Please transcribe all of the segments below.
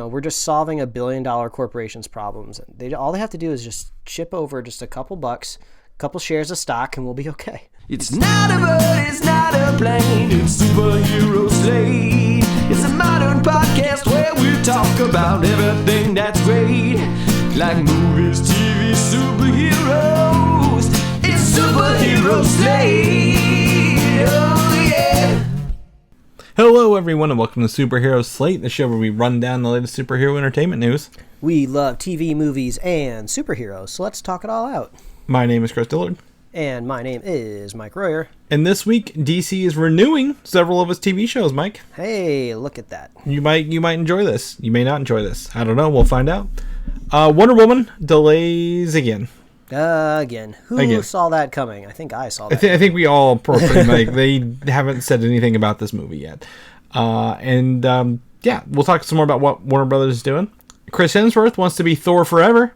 We're just solving $1 billion corporation's problems. All they have to do is just chip over just a couple bucks, a couple shares of stock, and we'll be okay. It's not a bird, it's not a plane, it's Superhero Slate. It's a modern podcast where we talk about everything that's great, like movies, TV, superheroes. It's Superhero Slate. Oh yeah. Hello everyone and welcome to Superhero Slate, the show where we run down the latest superhero entertainment news. We love TV, movies, and superheroes, so let's talk it all out. My name is Chris Dillard. And my name is Mike Royer. And this week, DC is renewing several of its TV shows, Mike. Hey, look at that. You might enjoy this. You may not enjoy this. I don't know. We'll find out. Wonder Woman delays again. Who saw that coming? I think I saw that. I think we all pretty much. They haven't said anything about this movie yet. We'll talk some more about what Warner Brothers is doing. Chris Hemsworth wants to be Thor forever.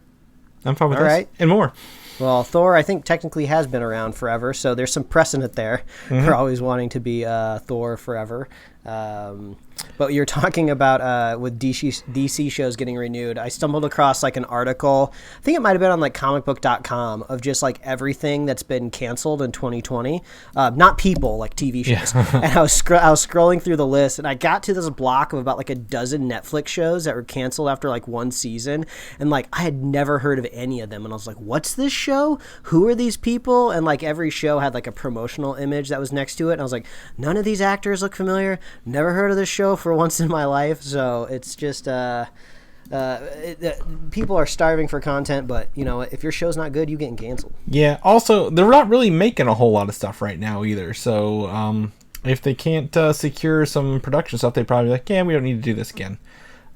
I'm fine with this. Right. And more. Well, Thor, I think, technically has been around forever, so there's some precedent there for always wanting to be Thor forever. But you're talking about with DC shows getting renewed. I stumbled across like an article, I think it might have been on like comicbook.com, of just like everything that's been canceled in 2020. Not people, like TV shows. Yeah. And I was scrolling through the list, and I got to this block of about like a dozen Netflix shows that were canceled after like one season. And like I had never heard of any of them. And I was like, what's this show? Who are these people? And like every show had like a promotional image that was next to it. And I was like, none of these actors look familiar. Never heard of this show for once in my life. So it's just people are starving for content, but you know, if your show's not good, you getting canceled. Yeah, also they're not really making a whole lot of stuff right now either, so if they can't secure some production stuff, they probably like, we don't need to do this again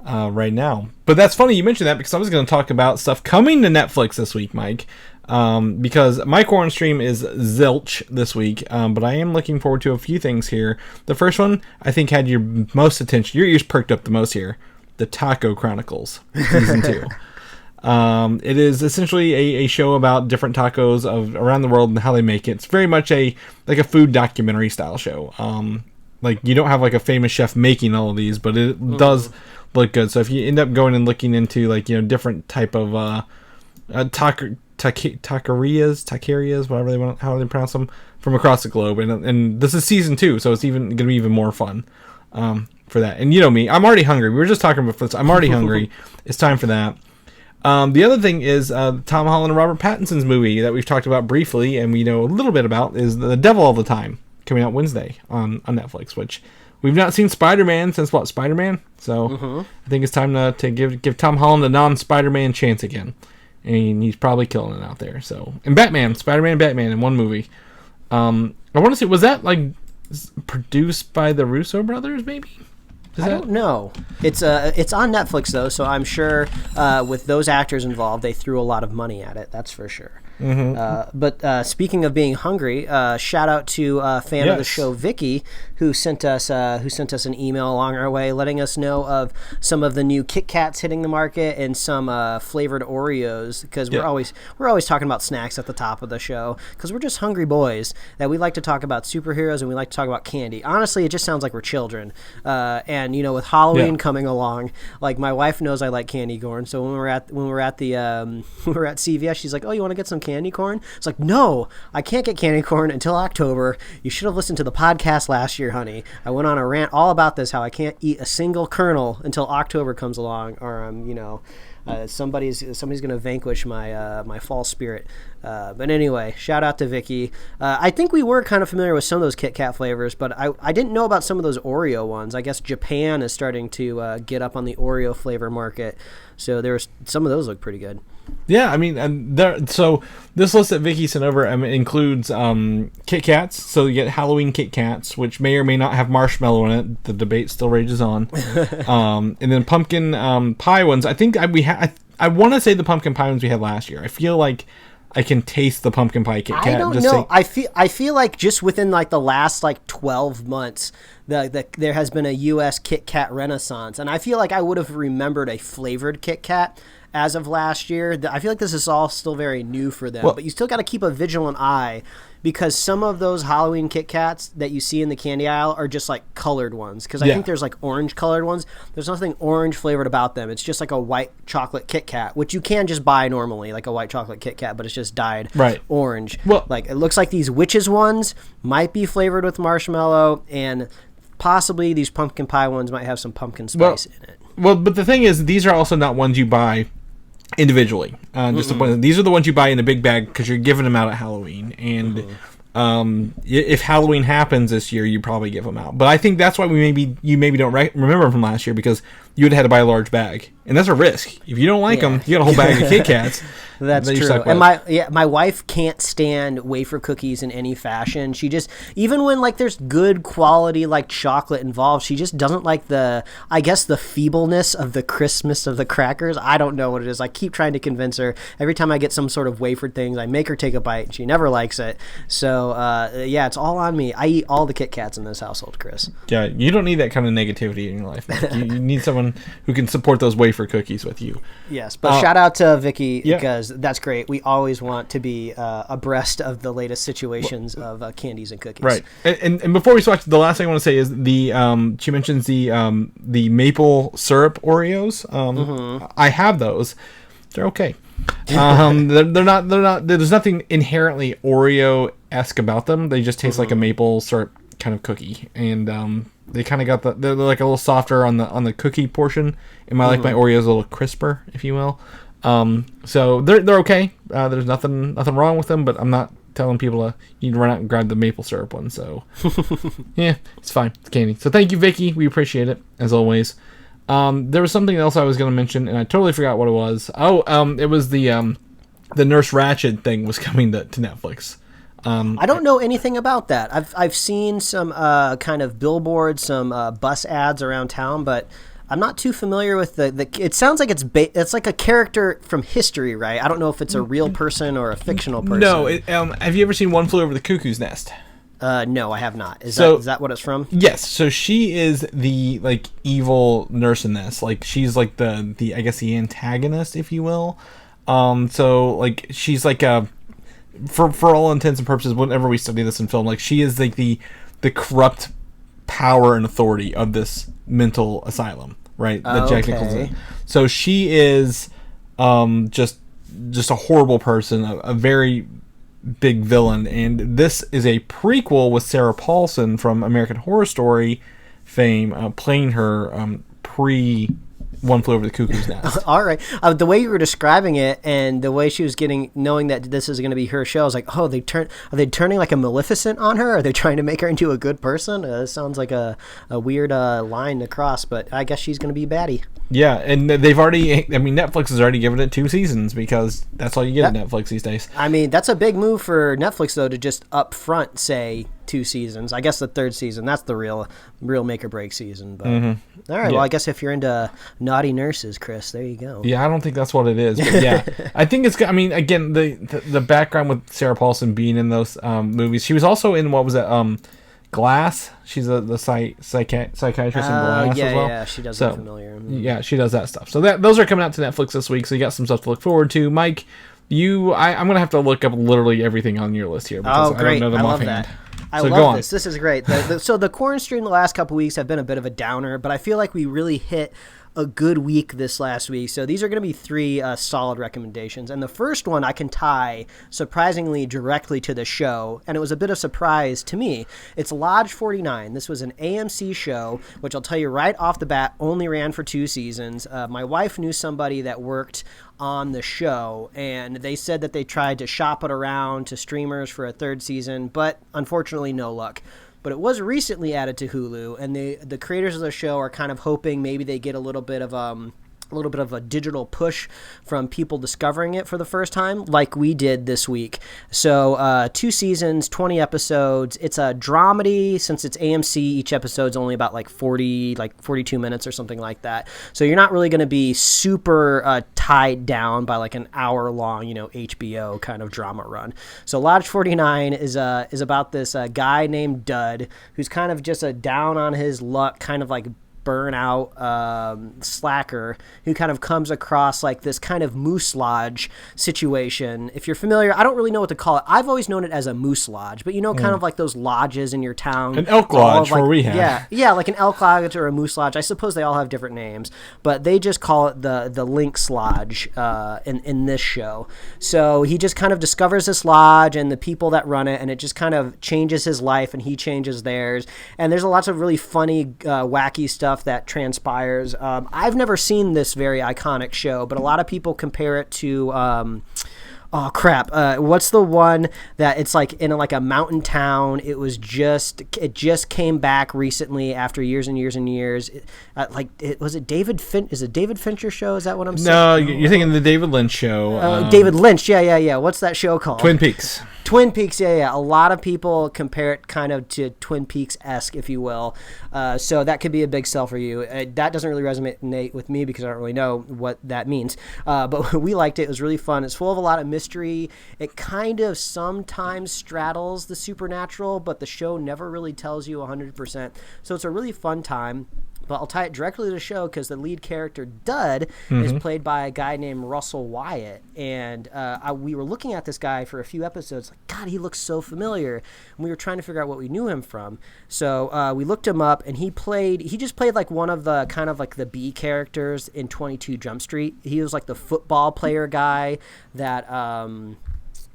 right now. But that's funny you mentioned that, because I was going to talk about stuff coming to Netflix this week, Mike. Because my quarantine stream is zilch this week, but I am looking forward to a few things here. The first one, I think, had your most attention. Your ears perked up the most here. The Taco Chronicles, Season 2. It is essentially a show about different tacos of around the world and how they make it. It's very much a food documentary style show. Like, you don't have like a famous chef making all of these, but it does look good. So if you end up going and looking into like, different type of taquerias, whatever they want, how they pronounce them, from across the globe, and this is season 2, so it's even gonna be even more fun for that. And you know me, I'm already hungry. We were just talking about this. I'm already hungry. It's time for that. The other thing is Tom Holland and Robert Pattinson's movie that we've talked about briefly, and we know a little bit about, is The Devil All the Time, coming out Wednesday on Netflix, which we've not seen Spider-Man since Spider-Man, so I think it's time to give Tom Holland a non-Spider-Man chance again. And he's probably killing it out there. So, and Spider-Man and Batman in one movie. I want to say, was that like produced by the Russo brothers? Maybe. I don't know. It's on Netflix though, so I'm sure with those actors involved, they threw a lot of money at it. That's for sure. But speaking of being hungry, shout out to a fan of the show, Vicky, who sent us an email along our way, letting us know of some of the new Kit Kats hitting the market and some flavored Oreos, because we're always talking about snacks at the top of the show, because we're just hungry boys that we like to talk about superheroes and we like to talk about candy. Honestly, it just sounds like we're children. And with Halloween coming along, like my wife knows I like candy corn, so when we're at CVS, she's like, "Oh, you want to get some candy corn?" It's like, no, I can't get candy corn until October. You should have listened to the podcast last year, honey. I went on a rant all about this, how I can't eat a single kernel until October comes along, or somebody's gonna vanquish my fall spirit. But anyway, shout out to Vicky. I think we were kind of familiar with some of those Kit Kat flavors, but I didn't know about some of those Oreo ones. I guess Japan is starting to get up on the Oreo flavor market, so some of those look pretty good. Yeah, I mean, so this list that Vicky sent over includes Kit Kats. So you get Halloween Kit Kats, which may or may not have marshmallow in it. The debate still rages on. And then pumpkin pie ones. I think I want to say the pumpkin pie ones we had last year. I feel like I can taste the pumpkin pie Kit Kat. I don't know. I feel like just within like the last like 12 months, there has been a U.S. Kit Kat renaissance, and I feel like I would have remembered a flavored Kit Kat as of last year. I feel like this is all still very new for them, but you still got to keep a vigilant eye, because some of those Halloween Kit Kats that you see in the candy aisle are just like colored ones. Because I think there's like orange colored ones. There's nothing orange flavored about them. It's just like a white chocolate Kit Kat, which you can just buy normally, like a white chocolate Kit Kat, but it's just dyed orange. Well, like it looks like these witches ones might be flavored with marshmallow, and possibly these pumpkin pie ones might have some pumpkin spice in it. Well, but the thing is, these are also not ones you buy individually. These are the ones you buy in a big bag because you're giving them out at Halloween. And if Halloween happens this year, you probably give them out. But I think that's why you maybe don't remember from last year, because you would have had to buy a large bag, and that's a risk. If you don't like them, you got a whole bag of Kit Kats. That's true. And my wife can't stand wafer cookies in any fashion. She just, even when like there's good quality like chocolate involved, she just doesn't like the feebleness of the crispness of the crackers. I don't know what it is. I keep trying to convince her. Every time I get some sort of wafer things, I make her take a bite, and she never likes it. So it's all on me. I eat all the Kit Kats in this household, Chris. Yeah, you don't need that kind of negativity in your life. You need someone who can support those wafer cookies with you. Yes, but shout out to Vicky, because that's great. We always want to be abreast of the latest situations of candies and cookies. Right. And before we switch, the last thing I want to say is she mentions the maple syrup Oreos. I have those. They're okay. They're not. There's nothing inherently Oreo-esque about them. They just taste like a maple syrup kind of cookie, and they kind of got they're like a little softer on the cookie portion, and my Oreos a little crisper, if you will. So they're okay. There's nothing wrong with them, but I'm not telling people you need to run out and grab the maple syrup one. So yeah, it's fine. It's candy. So thank you, Vicky. We appreciate it as always. There was something else I was going to mention, and I totally forgot what it was. It was the Nurse Ratched thing was coming to Netflix. I don't know anything about that. I've seen some kind of billboards, some bus ads around town, but I'm not too familiar with the it sounds like it's like a character from history, right? I don't know if it's a real person or a fictional person. No. Have you ever seen One Flew Over the Cuckoo's Nest? No, I have not. Is that what it's from? Yes. So she is the like evil nurse in this. Like she's like the I guess the antagonist, if you will. So like she's like for all intents and purposes, whenever we study this in film, like she is like the corrupt power and authority of this mental asylum, right? That Jack Nicholson's in. So she is just a horrible person, a very big villain, and this is a prequel with Sarah Paulson from American Horror Story fame, playing her pre One Flew Over the Cuckoo's Nest. All right. The way you were describing it and the way she was knowing that this is going to be her show, I was like, are they turning like a Maleficent on her? Are they trying to make her into a good person? This sounds like a weird line to cross, but I guess she's going to be baddie. Yeah, and Netflix has already given it 2 seasons, because that's all you get at Netflix these days. I mean, that's a big move for Netflix, though, to just up front say 2 seasons. I guess the 3rd season, that's the real make or break season. But all right, well, I guess if you're into naughty nurses, Chris, there you go. Yeah, I don't think that's what it is, but yeah. I think it's, I mean, again, the background with Sarah Paulson being in those movies. She was also in, what was it, Glass. She's the psychiatrist in Glass as well. Yeah, she does look familiar. Yeah, she does that stuff. So those are coming out to Netflix this week, so you got some stuff to look forward to. Mike, I'm going to have to look up literally everything on your list here, because I don't know them offhand. I love this. This is great. So the corn stream the last couple weeks have been a bit of a downer, but I feel like we really hit a good week this last week. So these are going to be 3 solid recommendations. And the first one I can tie surprisingly directly to the show, and it was a bit of surprise to me. It's Lodge 49. This was an AMC show, which I'll tell you right off the bat only ran for 2 seasons. My wife knew somebody that worked on the show, and they said that they tried to shop it around to streamers for a 3rd season, but unfortunately no luck. But it was recently added to Hulu, and the creators of the show are kind of hoping maybe they get a little bit of a digital push from people discovering it for the first time, like we did this week. So 2 seasons, 20 episodes. It's a dramedy. Since it's AMC, each episode's only about 42 minutes or something like that. So you're not really going to be super tied down by like an hour-long, HBO kind of drama run. So Lodge 49 is about this guy named Dud, who's kind of just a down on his luck, kind of like burnout slacker who kind of comes across like this kind of moose lodge situation. If you're familiar, I don't really know what to call it. I've always known it as a moose lodge, but kind of like those lodges in your town. An elk lodge for rehab. Yeah, like an elk lodge or a moose lodge. I suppose they all have different names, but they just call it the Lynx Lodge in this show. So he just kind of discovers this lodge and the people that run it, and it just kind of changes his life, and he changes theirs. And there's lots of really funny, wacky stuff that transpires. I've never seen this very iconic show, but a lot of people compare it to oh crap! What's the one that it's like in a mountain town? It just came back recently after years and years and years. Was it David Finch? Is it David Fincher show? Is that what I'm saying? No, you're thinking the David Lynch show. David Lynch. Yeah. What's that show called? Twin Peaks. Twin Peaks, yeah. A lot of people compare it kind of to Twin Peaks-esque, if you will. So that could be a big sell for you. That doesn't really resonate with me because I don't really know what that means. But we liked it. It was really fun. It's full of a lot of mystery. It kind of sometimes straddles the supernatural, but the show never really tells you 100%. So it's a really fun time. But I'll tie it directly to the show because the lead character, Dud, is played by a guy named Russell Wyatt. And we were looking at this guy for a few episodes. Like, God, he looks so familiar. And we were trying to figure out what we knew him from. So we looked him up, and he just played like one of the kind of like the B characters in 22 Jump Street. He was like the football player guy that...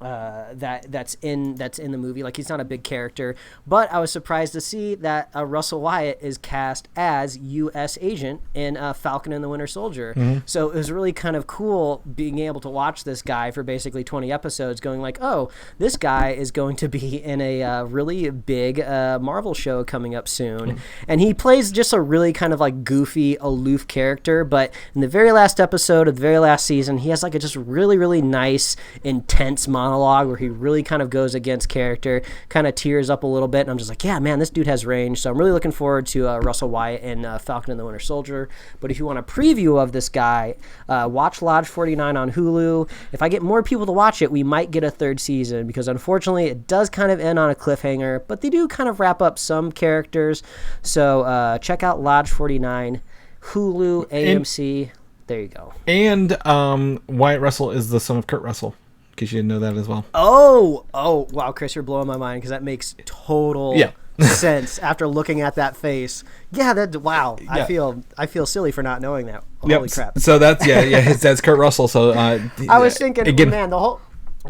that's in the movie. Like, he's not a big character, but I was surprised to see that Russell Wyatt is cast as U.S. agent in Falcon and the Winter Soldier. So it was really kind of cool being able to watch this guy for basically 20 episodes going like, oh, this guy is going to be in a really big Marvel show coming up soon. And he plays just a really kind of like goofy, aloof character, but in the very last episode of the very last season, he has like a just really, really nice, intense monologue where he really kind of goes against character, kind of tears up a little bit, and I'm just like, yeah, man, this dude has range. So I'm really looking forward to Russell Wyatt in Falcon and the Winter Soldier. But if you want a preview of this guy, watch Lodge 49 on Hulu. If I get more people to watch it, we might get a third season, because unfortunately it does kind of end on a cliffhanger, but they do kind of wrap up some characters. So check out Lodge 49, Hulu, AMC. There you go. And Wyatt Russell is the son of Kurt Russell, because you didn't know that as well. Oh, wow, Chris, you're blowing my mind, because that makes total sense after looking at that face. Yeah, wow. Yeah. I feel silly for not knowing that. Holy crap. So that's his dad's Kurt Russell. So I was thinking, again, man, the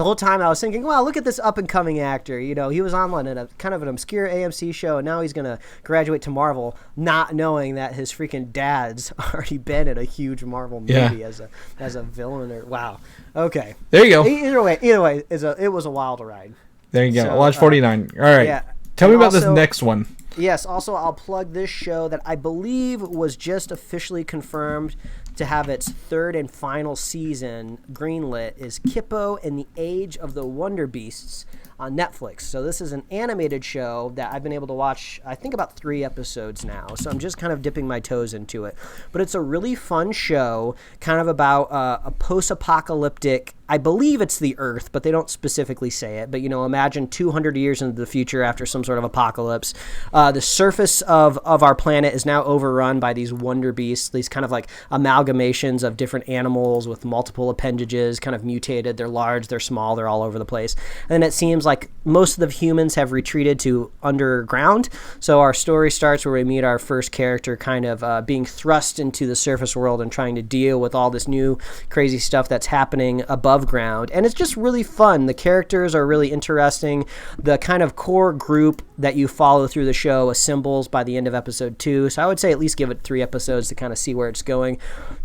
whole time I was thinking, wow, look at this up and coming actor. You know, he was on a kind of an obscure AMC show, and now he's gonna graduate to Marvel, not knowing that his freaking dad's already been in a huge Marvel movie as a villain. Or wow. Okay. There you go. Either way, it was a wild ride. There you go. So, Lodge 49. All right. Yeah. Tell me about this next one. Yes. Also, I'll plug this show that I believe was just officially confirmed to have its third and final season greenlit, is Kippo and the Age of the Wonder Beasts on Netflix. So this is an animated show that I've been able to watch, I think, about 3 episodes now. So I'm just kind of dipping my toes into it. But it's a really fun show, kind of about a post-apocalyptic, I believe it's the Earth, but they don't specifically say it. But, imagine 200 years into the future after some sort of apocalypse. The surface of our planet is now overrun by these wonder beasts, these kind of like amalgamations of different animals with multiple appendages, kind of mutated. They're large, they're small, they're all over the place. And it seems like most of the humans have retreated to underground. So our story starts where we meet our first character kind of being thrust into the surface world and trying to deal with all this new crazy stuff that's happening above ground. And it's just really fun. The characters are really interesting. The kind of core group that you follow through the show assembles by the end of episode 2. So I would say at least give it 3 episodes to kind of see where it's going.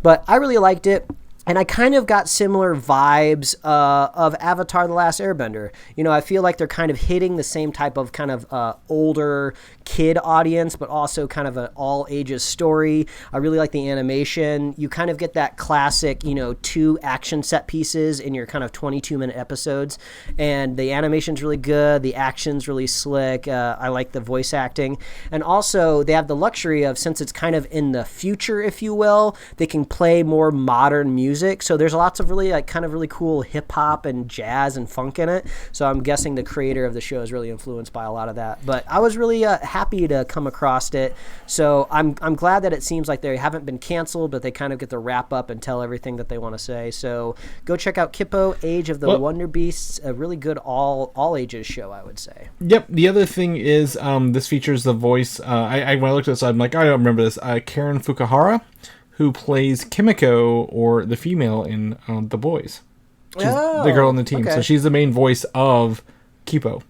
But I really liked it. And I kind of got similar vibes of Avatar: The Last Airbender. I feel like they're kind of hitting the same type of kind of older kid audience, but also kind of an all ages story. I really like the animation. You kind of get that classic, 2 action set pieces in your kind of 22-minute episodes. And the animation's really good. The action's really slick. I like the voice acting. And also, they have the luxury of, since it's kind of in the future, if you will, they can play more modern music music. So there's lots of really kind of really cool hip hop and jazz and funk in it. So I'm guessing the creator of the show is really influenced by a lot of that. But I was really happy to come across it. So I'm glad that it seems like they haven't been canceled, but they kind of get to wrap up and tell everything that they want to say. So go check out Kippo, Age of the Wonder Beasts, a really good all ages show, I would say. Yep. The other thing is this features the voice. When I looked at this, I'm like, I don't remember this. Karen Fukuhara, who plays Kimiko, or the female in The Boys. She's the girl on the team. Okay. So she's the main voice of Kippo.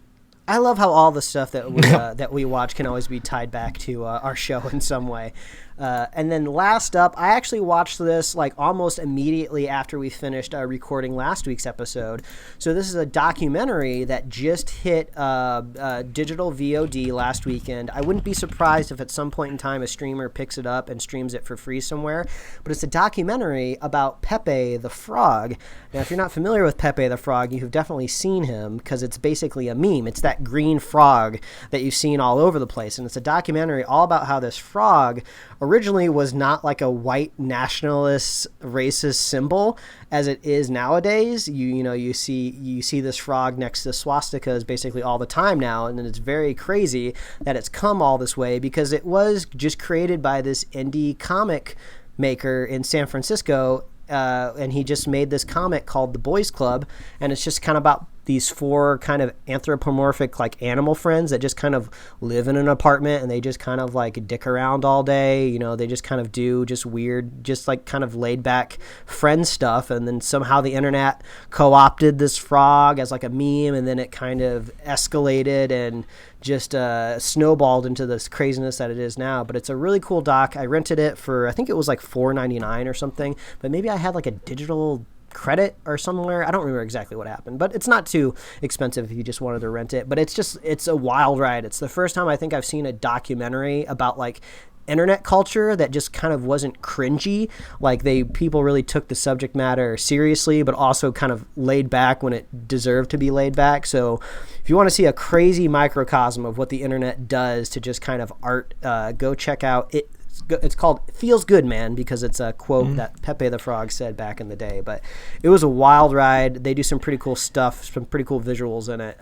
I love how all the stuff that we watch can always be tied back to our show in some way. And then last up, I actually watched this like almost immediately after we finished recording last week's episode. So this is a documentary that just hit digital VOD last weekend. I wouldn't be surprised if at some point in time a streamer picks it up and streams it for free somewhere. But it's a documentary about Pepe the Frog. Now, if you're not familiar with Pepe the Frog, you've definitely seen him because it's basically a meme. It's that green frog that you've seen all over the place. And it's a documentary all about how this frog originally was not like a white nationalist racist symbol as it is nowadays. You see this frog next to swastikas basically all the time now, and it's very crazy that it's come all this way because it was just created by this indie comic maker in San Francisco, and he just made this comic called The Boys Club, and it's just kind of about these 4 kind of anthropomorphic like animal friends that just kind of live in an apartment, and they just kind of like dick around all day. They just kind of do just weird, just like kind of laid back friend stuff. And then somehow the internet co-opted this frog as like a meme, and then it kind of escalated and just snowballed into this craziness that it is now. But it's a really cool doc. I rented it for, I think it was like $4.99 or something, but maybe I had like a digital credit or somewhere. I don't remember exactly what happened, but it's not too expensive if you just wanted to rent it. But it's a wild ride. It's the first time I think I've seen a documentary about like internet culture that just kind of wasn't cringy. Like people really took the subject matter seriously, but also kind of laid back when it deserved to be laid back. So if you want to see a crazy microcosm of what the internet does to just kind of art, go check out it. It's called Feels Good, Man, because it's a quote that Pepe the Frog said back in the day. But it was a wild ride. They do some pretty cool stuff, some pretty cool visuals in it.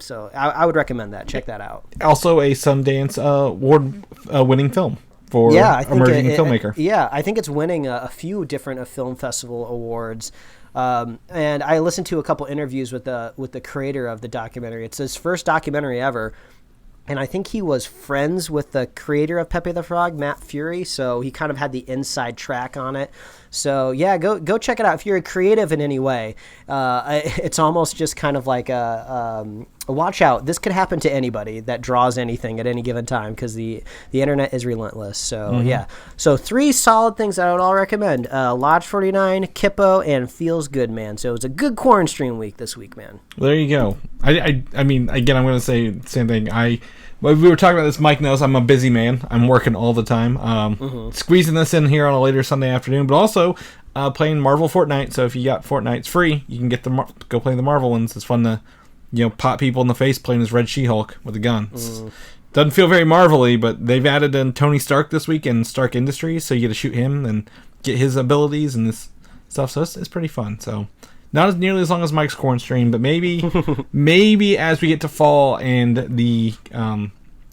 So I would recommend that. Check that out. Also a Sundance award-winning film for emerging filmmaker. I think it's winning a few different film festival awards. And I listened to a couple interviews with the creator of the documentary. It's his first documentary ever. And I think he was friends with the creator of Pepe the Frog, Matt Fury, so he kind of had the inside track on it. So, yeah, go check it out. If you're a creative in any way, it's almost just kind of like a watch out. This could happen to anybody that draws anything at any given time because the internet is relentless. So, yeah. So, 3 solid things that I would all recommend. Lodge 49, Kippo, and Feels Good, Man. So, it was a good quarantine stream week this week, man. There you go. I mean, again, I'm going to say the same thing. We were talking about this. Mike knows I'm a busy man. I'm working all the time. Squeezing this in here on a later Sunday afternoon, but also playing Marvel Fortnite. So if you got Fortnite's free, you can get go play the Marvel ones. It's fun to pop people in the face playing as Red She-Hulk with a gun. Doesn't feel very Marvel-y, but they've added in Tony Stark this week in Stark Industries, so you get to shoot him and get his abilities and this stuff. So it's pretty fun. So not as nearly as long as Mike's corn stream, but maybe as we get to fall and the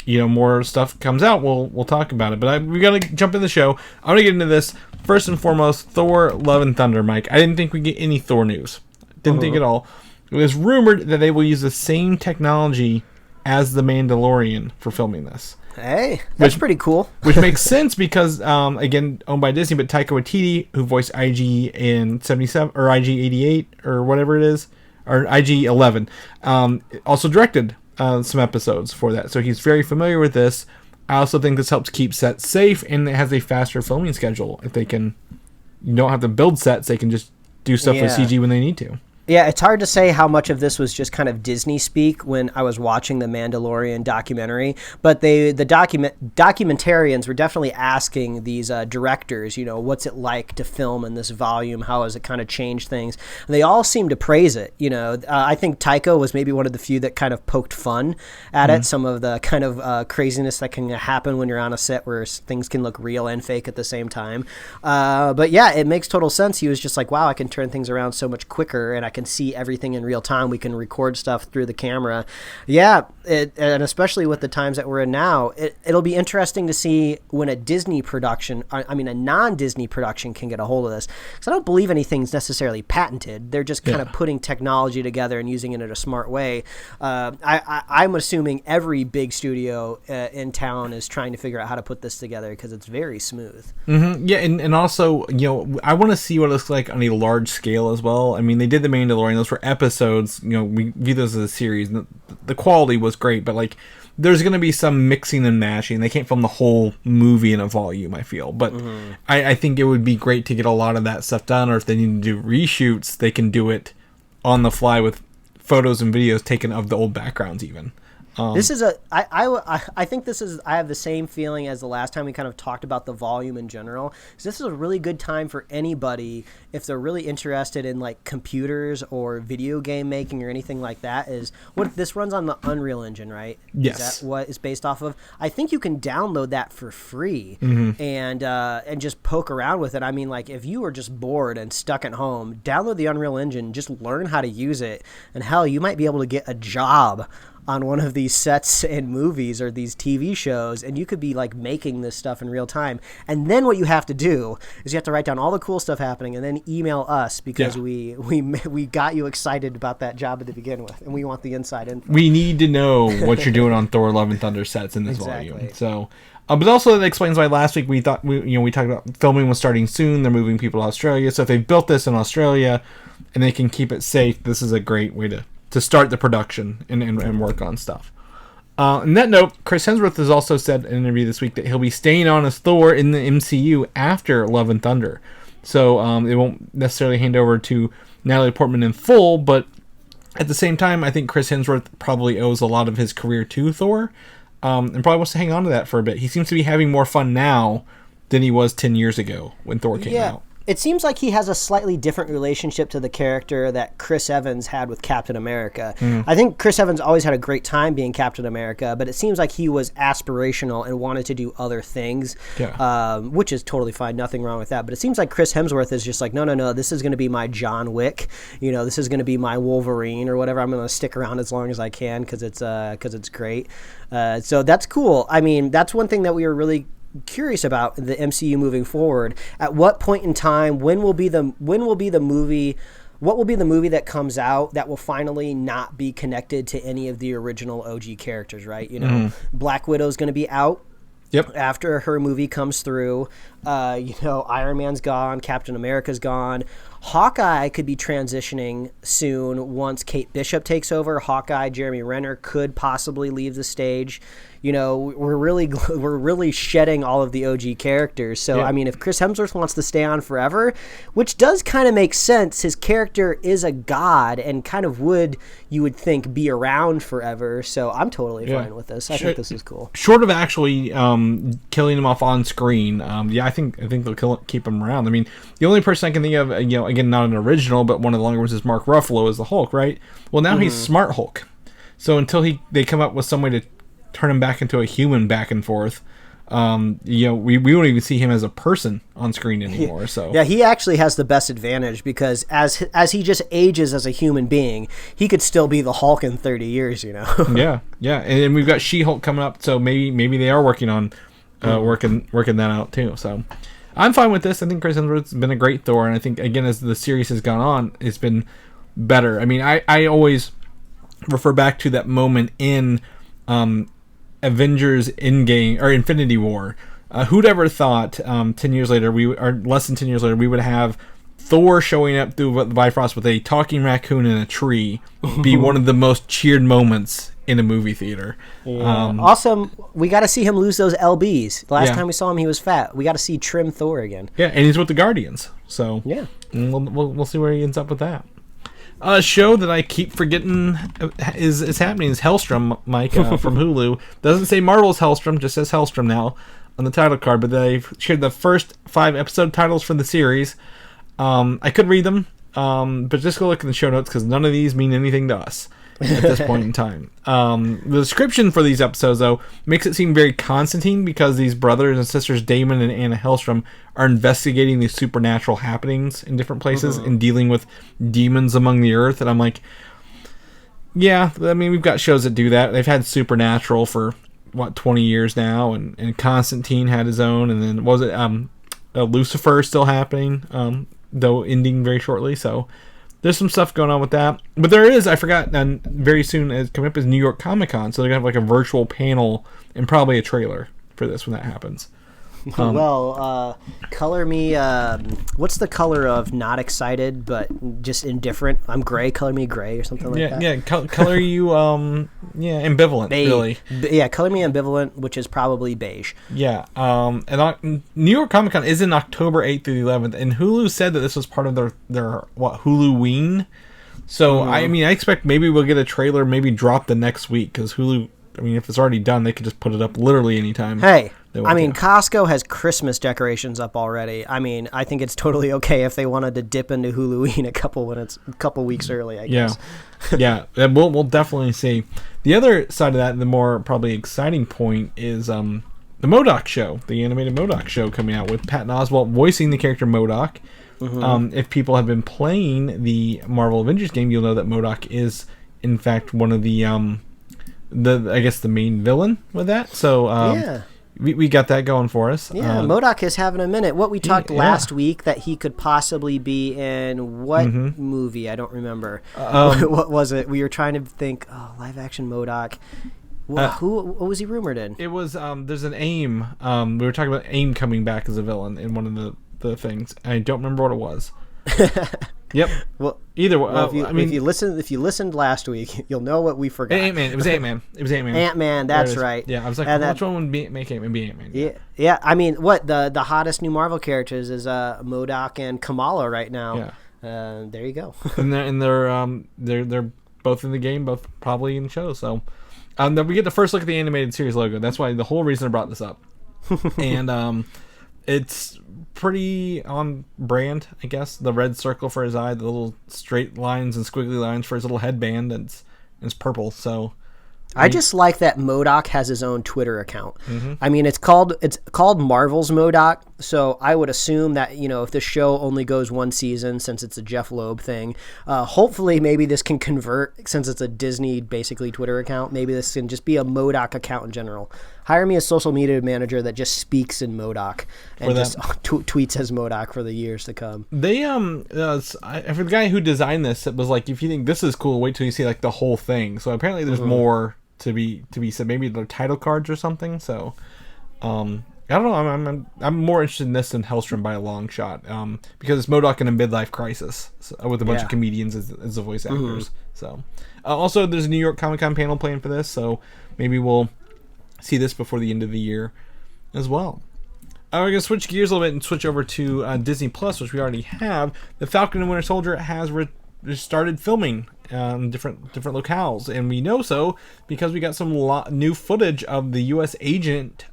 more stuff comes out, we'll talk about it. But we got to jump in the show. I'm gonna get into this first and foremost. Thor: Love and Thunder, Mike. I didn't think we'd get any Thor news. Didn't think at all. It was rumored that they will use the same technology as the Mandalorian for filming this. Hey, that's pretty cool. Which makes sense because, again, owned by Disney, but Taika Waititi, who voiced IG in 77 or IG 88 or whatever it is, or IG 11, also directed some episodes for that. So he's very familiar with this. I also think this helps keep sets safe, and it has a faster filming schedule. If they can, you don't have to build sets; they can just do stuff with CG when they need to. Yeah, it's hard to say how much of this was just kind of Disney speak when I was watching the Mandalorian documentary, but the documentarians were definitely asking these directors, what's it like to film in this volume? How has it kind of changed things? And they all seem to praise it. I think Taika was maybe one of the few that kind of poked fun at it, some of the kind of craziness that can happen when you're on a set where things can look real and fake at the same time. But yeah, it makes total sense. He was just like, wow, I can turn things around so much quicker, and I can see everything in real time. We can record stuff through the camera. Yeah, and especially with the times that we're in now, it'll be interesting to see when a Disney production, a non-Disney production can get a hold of this. Because I don't believe anything's necessarily patented. They're just kind of putting technology together and using it in a smart way. I'm assuming every big studio in town is trying to figure out how to put this together because it's very smooth. Mm-hmm. Yeah, and also, I want to see what it looks like on a large scale as well. I mean, they did The Mandalorian. Those were episodes. We view those as a series. The quality was great, but there's going to be some mixing and mashing. They can't film the whole movie in a volume, I feel. But I think it would be great to get a lot of that stuff done, or if they need to do reshoots, they can do it on the fly with photos and videos taken of the old backgrounds even. This is I think this is, I have the same feeling as the last time we kind of talked about the volume in general. So this is a really good time for anybody, if they're really interested in computers or video game making or anything like that, is what this runs on the Unreal Engine, right? Yes. Is that what it's based off of? I think you can download that for free and just poke around with it. I mean, if you were just bored and stuck at home, download the Unreal Engine, just learn how to use it, and hell, you might be able to get a job on one of these sets in movies or these TV shows, and you could be making this stuff in real time. And then what you have to do is you have to write down all the cool stuff happening and then email us because we got you excited about that job to begin with, and we want the inside info. We need to know what you're doing on Thor: Love and Thunder sets in this volume. So, but also that explains why last week we thought we talked about filming was starting soon. They're moving people to Australia, so if they built this in Australia and they can keep it safe, this is a great way to start the production and work on stuff. On that note, Chris Hemsworth has also said in an interview this week that he'll be staying on as Thor in the MCU after Love and Thunder. So it won't necessarily hand over to Natalie Portman in full, but at the same time, I think Chris Hemsworth probably owes a lot of his career to Thor, and probably wants to hang on to that for a bit. He seems to be having more fun now than he was 10 years ago when Thor came out. It seems like he has a slightly different relationship to the character that Chris Evans had with Captain America. I think Chris Evans always had a great time being Captain America, but it seems like he was aspirational and wanted to do other things, which is totally fine. Nothing wrong with that. But it seems like Chris Hemsworth is just no, this is going to be my John Wick. This is going to be my Wolverine or whatever. I'm going to stick around as long as I can because it's great. So that's cool. I mean, that's one thing that we were really curious about the MCU moving forward. At what point in time, when will be the movie, what will be the movie that comes out that will finally not be connected to any of the original OG characters, right? Black Widow's going to be out after her movie comes through. Iron Man's gone, Captain America's gone. Hawkeye could be transitioning soon once Kate Bishop takes over. Hawkeye, Jeremy Renner could possibly leave the stage. We're really shedding all of the OG characters. So, I mean, if Chris Hemsworth wants to stay on forever, which does kind of make sense, his character is a god and kind of you would think, be around forever. So I'm totally fine with this. I think this is cool. Short of actually killing him off on screen, I think they'll keep him around. I mean, the only person I can think of, again, not an original, but one of the longer ones is Mark Ruffalo as the Hulk, right? Well, now he's Smart Hulk. So until they come up with some way to turn him back into a human back and forth, we won't even see him as a person on screen anymore. So he actually has the best advantage because as he just ages as a human being, he could still be the Hulk in 30 years. And we've got She-Hulk coming up, so maybe they are working on working that out too. So I'm fine with this. I think Chris Hemsworth's been a great Thor, and I think, again, as the series has gone on, it's been better. I mean, I always refer back to that moment in Avengers Endgame or Infinity War. Who'd ever thought 10 years later, or less than 10 years later, we would have Thor showing up through the Bifrost with a talking raccoon in a tree be one of the most cheered moments in a movie theater. Awesome. We got to see him lose those LBs. The last time we saw him, he was fat. We got to see trim Thor again. Yeah, and he's with the Guardians. So yeah, we'll see where he ends up with that. A show that I keep forgetting is happening is Helstrom, Mike, from Hulu. Doesn't say Marvel's Helstrom, just says Helstrom now on the title card, but they've shared the first 5 episode titles for the series. I could read them, but just go look in the show notes because none of these mean anything to us at this point in time. The description for these episodes, though, makes it seem very Constantine because these brothers and sisters, Damon and Anna Helstrom, are investigating these supernatural happenings in different places and dealing with demons among the earth. And I'm like, yeah, I mean, we've got shows that do that. They've had Supernatural for, 20 years now, and Constantine had his own, and then was it Lucifer is still happening, though ending very shortly, so there's some stuff going on with that. But there is, I forgot, and very soon coming up is New York Comic Con, so they're going to have like a virtual panel and probably a trailer for this when that happens. Color me, what's the color of not excited, but just indifferent? I'm gray, color me gray or something like that. Yeah, color you, ambivalent, really. Yeah, color me ambivalent, which is probably beige. Yeah, and New York Comic Con is in October 8th through the 11th, and Hulu said that this was part of their Huluween. So, I mean, I expect maybe we'll get a trailer, maybe drop the next week, because Hulu, I mean, if it's already done, they could just put it up literally anytime. Hey, I mean, Costco has Christmas decorations up already. I mean, I think it's totally okay if they wanted to dip into Huluween a couple weeks early, I guess. Yeah, we'll definitely see. The other side of that, the more probably exciting point, is the MODOK show, the animated MODOK show coming out with Patton Oswalt voicing the character MODOK. If people have been playing the Marvel Avengers game, you'll know that MODOK is, in fact, one of the main villain with that. So, We got that going for us. Yeah, MODOK is having a minute. What we talked last week that he could possibly be in what movie? I don't remember. What was it? We were trying to think. Oh, live action MODOK. What was he rumored in? It was there's an AIM. We were talking about AIM coming back as a villain in one of the things. I don't remember what it was. Yep. Well, either way. If you listened last week, you'll know what we forgot. Ant-Man. It was Ant-Man. Ant-Man. That's right. Yeah, I was like, which one would make Ant-Man be Ant-Man? Yeah. I mean, what the hottest new Marvel characters is MODOK and Kamala right now. Yeah. There you go. and they're both in the game, both probably in the show. So, then we get the first look at the animated series logo. That's why the whole reason I brought this up. And it's pretty on brand, I guess. The red circle for his eye, the little straight lines and squiggly lines for his little headband, and it's purple. So I just like that MODOK has his own Twitter account. I mean, it's called Marvel's MODOK, so I would assume that, if this show only goes one season, since it's a Jeff Loeb thing, hopefully maybe this can convert, since it's a Disney basically Twitter account. Maybe this can just be a MODOK account in general. Hire me a social media manager that just speaks in MODOK and just tweets as MODOK for the years to come. They for the guy who designed this, it was like, if you think this is cool, wait till you see like the whole thing. So apparently there's more to be said, maybe the title cards or something. So I don't know, I'm more interested in this than Helstrom by a long shot, because it's MODOK in a midlife crisis, with a bunch of comedians as the voice actors. So also there's a New York Comic Con panel planned for this, so maybe we'll see this before the end of the year as well. We're going to switch gears a little bit and switch over to Disney Plus, which we already have. The Falcon and Winter Soldier has started filming different locales, and we know so because we got some new footage of the U.S. agent,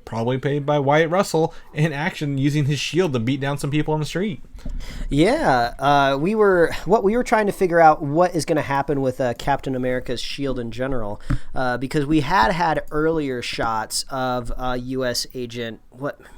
probably played by Wyatt Russell, in action using his shield to beat down some people on the street. Yeah, we were trying to figure out what is going to happen with Captain America's shield in general, because we had earlier shots of U.S. agent.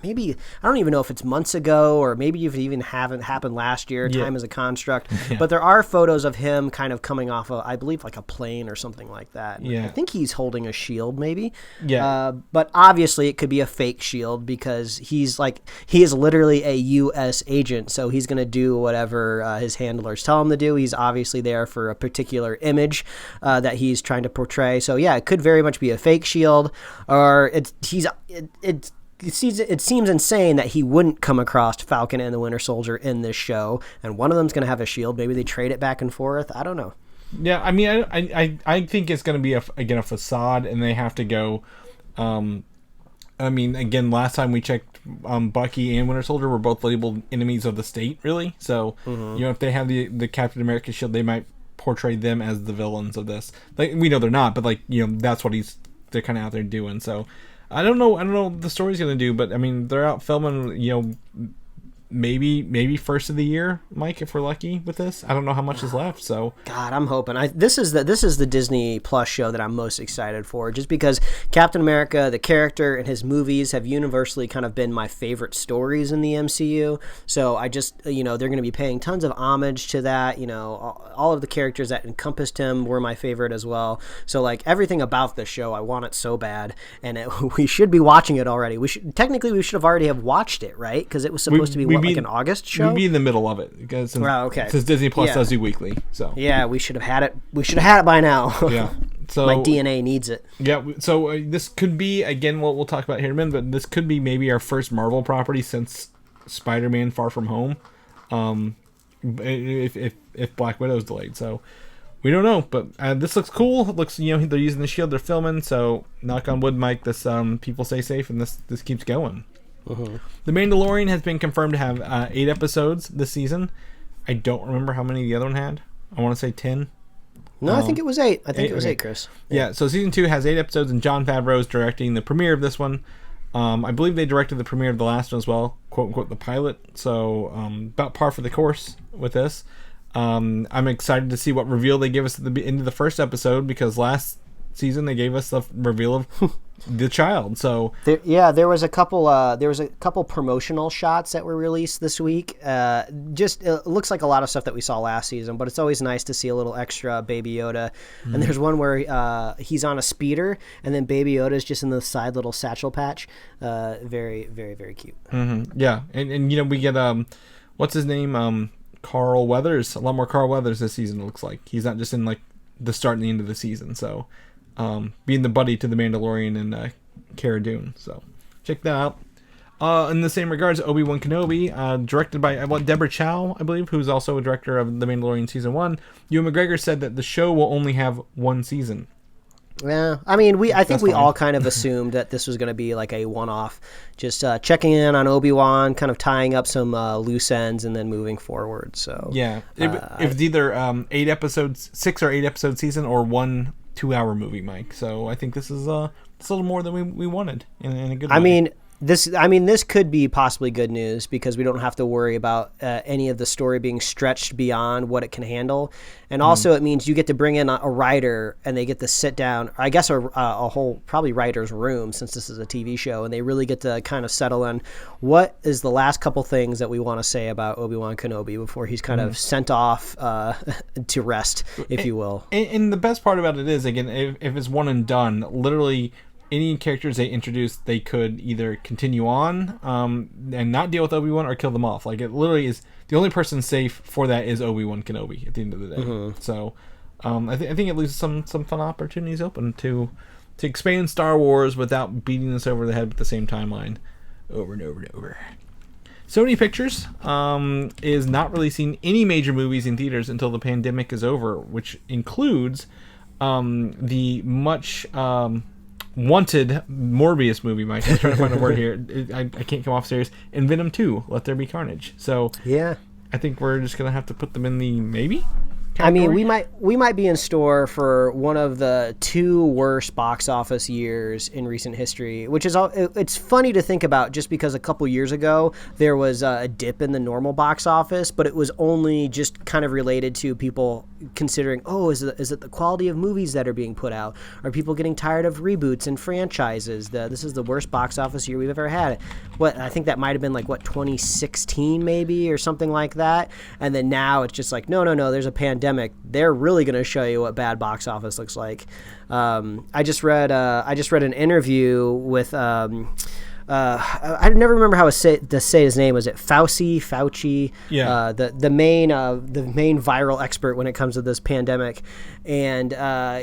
Maybe I don't even know if it's months ago, or maybe it even haven't happened last year. Time is a construct, but there are photos of him kind of coming off of, I believe, like a plane or something like that. Yeah, I think he's holding a shield, maybe. Yeah, but obviously it could be a fake shield because he is literally a U.S. agent, so he's going to do whatever his handlers tell him to do. He's obviously there for a particular image that he's trying to portray. So yeah, it could very much be a fake shield, or it seems insane that he wouldn't come across Falcon and the Winter Soldier in this show, and one of them's going to have a shield. Maybe they trade it back and forth. I don't know. Yeah, I mean, I think it's going to be a facade, and they have to go I mean, again, last time we checked, Bucky and Winter Soldier were both labeled enemies of the state, really. So, if they have the Captain America shield, they might portray them as the villains of this. Like, we know they're not, but that's what they're kind of out there doing. So, I don't know what the story's gonna do, but I mean, they're out filming, maybe first of the year, Mike, if we're lucky with this. I don't know how much is left, so God, I'm hoping. This is the Disney Plus show that I'm most excited for, just because Captain America, the character, and his movies have universally kind of been my favorite stories in the MCU. So I just, they're going to be paying tons of homage to that. All of the characters that encompassed him were my favorite as well. So like everything about the show, I want it so bad, and we should be watching it already. We should have already have watched it, right? Because it was supposed to be like an August show? We'd be in the middle of it. Because okay. Since Disney Plus does do weekly. So yeah, we should have had it. We should have had it by now. Yeah. So my DNA needs it. Yeah. So this could be, again, what we'll talk about here in a minute, but this could be maybe our first Marvel property since Spider-Man Far From Home. If Black Widow's delayed. So we don't know, but this looks cool. It looks, they're using the shield, they're filming. So knock on wood, Mike, this people stay safe and this keeps going. The Mandalorian has been confirmed to have 8 episodes this season. I don't remember how many the other one had. I want to say 10. No, I think it was 8. I think it was 8, Chris. Yeah, so season 2 has 8 episodes, and Jon Favreau is directing the premiere of this one. I believe they directed the premiere of the last one as well, quote-unquote, the pilot. So about par for the course with this. I'm excited to see what reveal they give us at the end of the first episode, because last season they gave us the reveal of the child. So there was a couple promotional shots that were released this week. Just it looks like a lot of stuff that we saw last season, but it's always nice to see a little extra Baby Yoda. And there's one where he's on a speeder, and then Baby Yoda is just in the side little satchel patch. Very, very, very cute. Yeah, and we get what's his name, Carl Weathers. A lot more Carl Weathers this season, it looks like. He's not just in like the start and the end of the season. So being the buddy to the Mandalorian and Cara Dune. So check that out. In the same regards, Obi Wan Kenobi, directed by Deborah Chow, I believe, who's also a director of The Mandalorian Season 1. Ewan McGregor said that the show will only have 1 season. Yeah, I mean, I think we all kind of assumed that this was going to be like a one-off, just checking in on Obi-Wan, kind of tying up some loose ends, and then moving forward. So yeah, it's either 8 episodes, 6 or 8 episode season, or 1 2-hour movie, Mike. So I think this is a little more than we wanted in a good way. This could be possibly good news, because we don't have to worry about any of the story being stretched beyond what it can handle. And also it means you get to bring in a writer, and they get to sit down, I guess a whole probably writer's room, since this is a TV show, and they really get to kind of settle in what is the last couple things that we want to say about Obi Wan Kenobi before he's kind of sent off to rest, if you will. And the best part about it is, again, if it's one and done, literally any characters they introduce, they could either continue on and not deal with Obi-Wan, or kill them off. Like, it literally is, the only person safe for that is Obi Wan Kenobi at the end of the day. So I think it leaves some fun opportunities open to expand Star Wars without beating us over the head with the same timeline over and over and over. Sony Pictures is not releasing any major movies in theaters until the pandemic is over, which includes the much wanted Morbius movie, Mike. I'm trying to find a word here. I can't come off serious. And Venom 2, Let There Be Carnage. So yeah, I think we're just gonna have to put them in the maybe category. I mean, we might be in store for one of the 2 worst box office years in recent history, which is it's funny to think about, just because a couple years ago there was a dip in the normal box office, but it was only just kind of related to people considering, is it the quality of movies that are being put out? Are people getting tired of reboots and franchises? This is the worst box office year we've ever had. I think that might have been 2016 maybe, or something like that. And then now it's just like, no, there's a pandemic. They're really going to show you what bad box office looks like. I just read an interview with I never remember how to say his name. Was it Fauci? Yeah. The main viral expert when it comes to this pandemic, and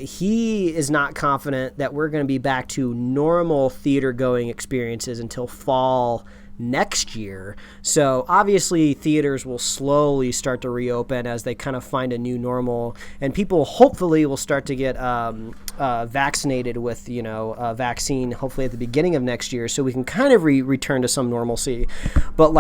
he is not confident that we're going to be back to normal theater going experiences until fall next year. So obviously theaters will slowly start to reopen as they kind of find a new normal, and people hopefully will start to get vaccinated with, a vaccine hopefully at the beginning of next year, so we can kind of return to some normalcy. But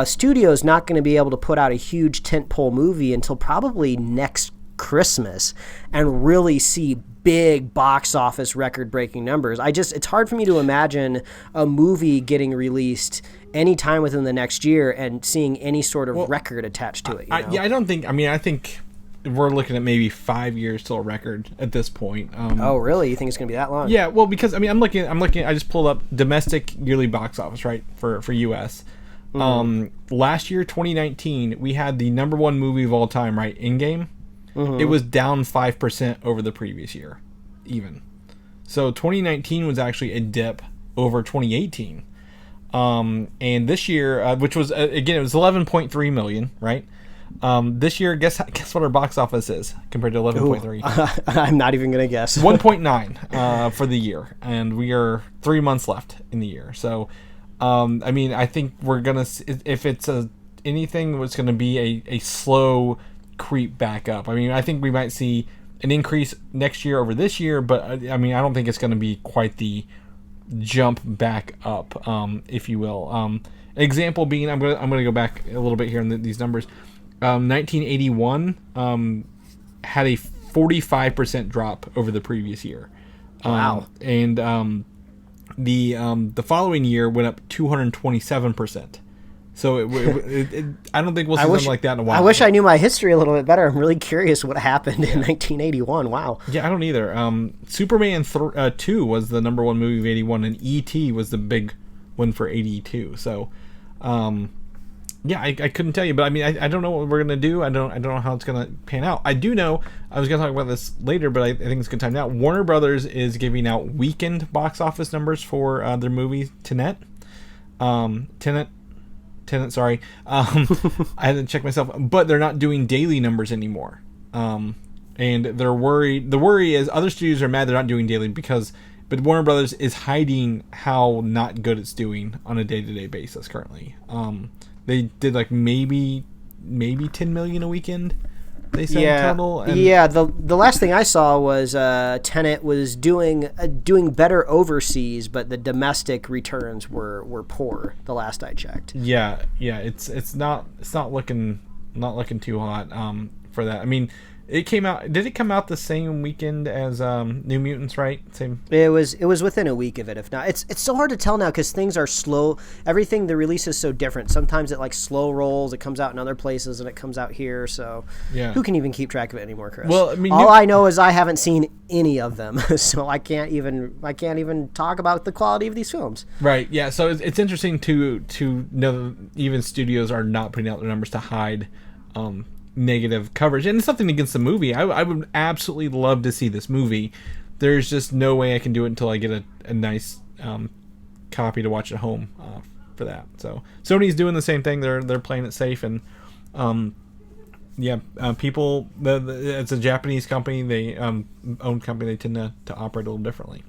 studio's not going to be able to put out a huge tentpole movie until probably next Christmas and really see big box office record-breaking numbers. It's hard for me to imagine a movie getting released anytime within the next year and seeing any sort of record attached to it. I think we're looking at maybe 5 years till a record at this point. Oh, really? You think it's going to be that long? Yeah, well, because I'm looking. I just pulled up domestic yearly box office, right, for US. Last year, 2019, we had the number one movie of all time, right, Endgame. It was down 5% over the previous year, even. So 2019 was actually a dip over 2018. And this year, which was, again, it was 11.3 million, right? This year, guess what our box office is compared to 11.3? I'm not even going to guess. 1.9 for the year. And we are 3 months left in the year. So, I think we're going to, if it's anything, it's going to be a slow creep back up. I think we might see an increase next year over this year, but I don't think it's going to be quite the jump back up, if you will. Example being, I'm going to go back a little bit here in these numbers. 1981 had a 45% drop over the previous year. Wow. And the following year went up 227%. So I don't think we'll see something like that in a while. I wish I knew my history a little bit better. I'm really curious what happened in 1981. Wow. Yeah, I don't either. Superman 2 was the number one movie of 81, and E.T. was the big one for 82. So, I couldn't tell you, but I don't know what we're gonna do. I don't know how it's gonna pan out. I do know, I was gonna talk about this later, but I think it's a good time now. Warner Brothers is giving out weekend box office numbers for their movie Tenet. Tenet, sorry. I had to check myself, but they're not doing daily numbers anymore. And they're worried. The worry is other studios are mad they're not doing daily but Warner Brothers is hiding how not good it's doing on a day-to-day basis currently. They did maybe 10 million a weekend. They said total. And the last thing I saw was Tenet was doing better overseas, but the domestic returns were poor. The last I checked. Yeah, it's not looking too hot for that. It came out. Did it come out the same weekend as New Mutants? Right. Same. It was within a week of it. If not, it's so hard to tell now because things are slow. Everything, the release is so different. Sometimes it slow rolls. It comes out in other places and it comes out here. So who can even keep track of it anymore, Chris? Well, all I know is I haven't seen any of them, so I can't even talk about the quality of these films. Right. Yeah. So it's interesting to know that even studios are not putting out their numbers to hide negative coverage, and it's nothing against the movie. I would absolutely love to see this movie. There's just no way I can do it until I get a nice copy to watch at home for that. So Sony's doing the same thing. They're playing it safe, and people. It's a Japanese company. They own company. They tend to operate a little differently.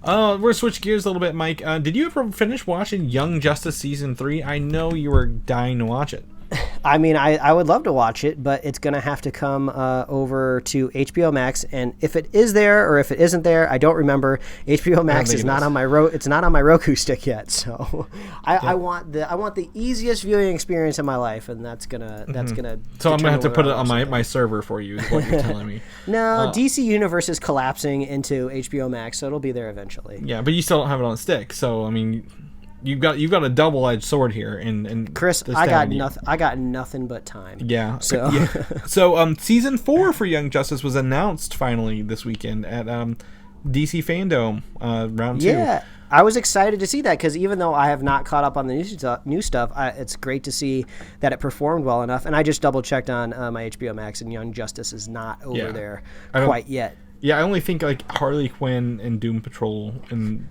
We're gonna switch gears a little bit, Mike. Did you ever finish watching Young Justice season 3? I know you were dying to watch it. I would love to watch it, but it's going to have to come over to HBO Max, and if it is there or if it isn't there, I don't remember. HBO Max is not on my it's not on my Roku stick yet, so I want the easiest viewing experience in my life, and that's gonna So I'm gonna have to put it on my server for you, is what you're telling me. No, DC Universe is collapsing into HBO Max, so it'll be there eventually. Yeah, but you still don't have it on a stick, so You've got a double-edged sword here, and Chris, I got nothing but time. Yeah. So, So season 4 for Young Justice was announced finally this weekend at DC Fandom round 2. Yeah, I was excited to see that because even though I have not caught up on the new stuff, it's great to see that it performed well enough. And I just double-checked on my HBO Max, and Young Justice is not over there quite yet. Yeah, I only think Harley Quinn and Doom Patrol and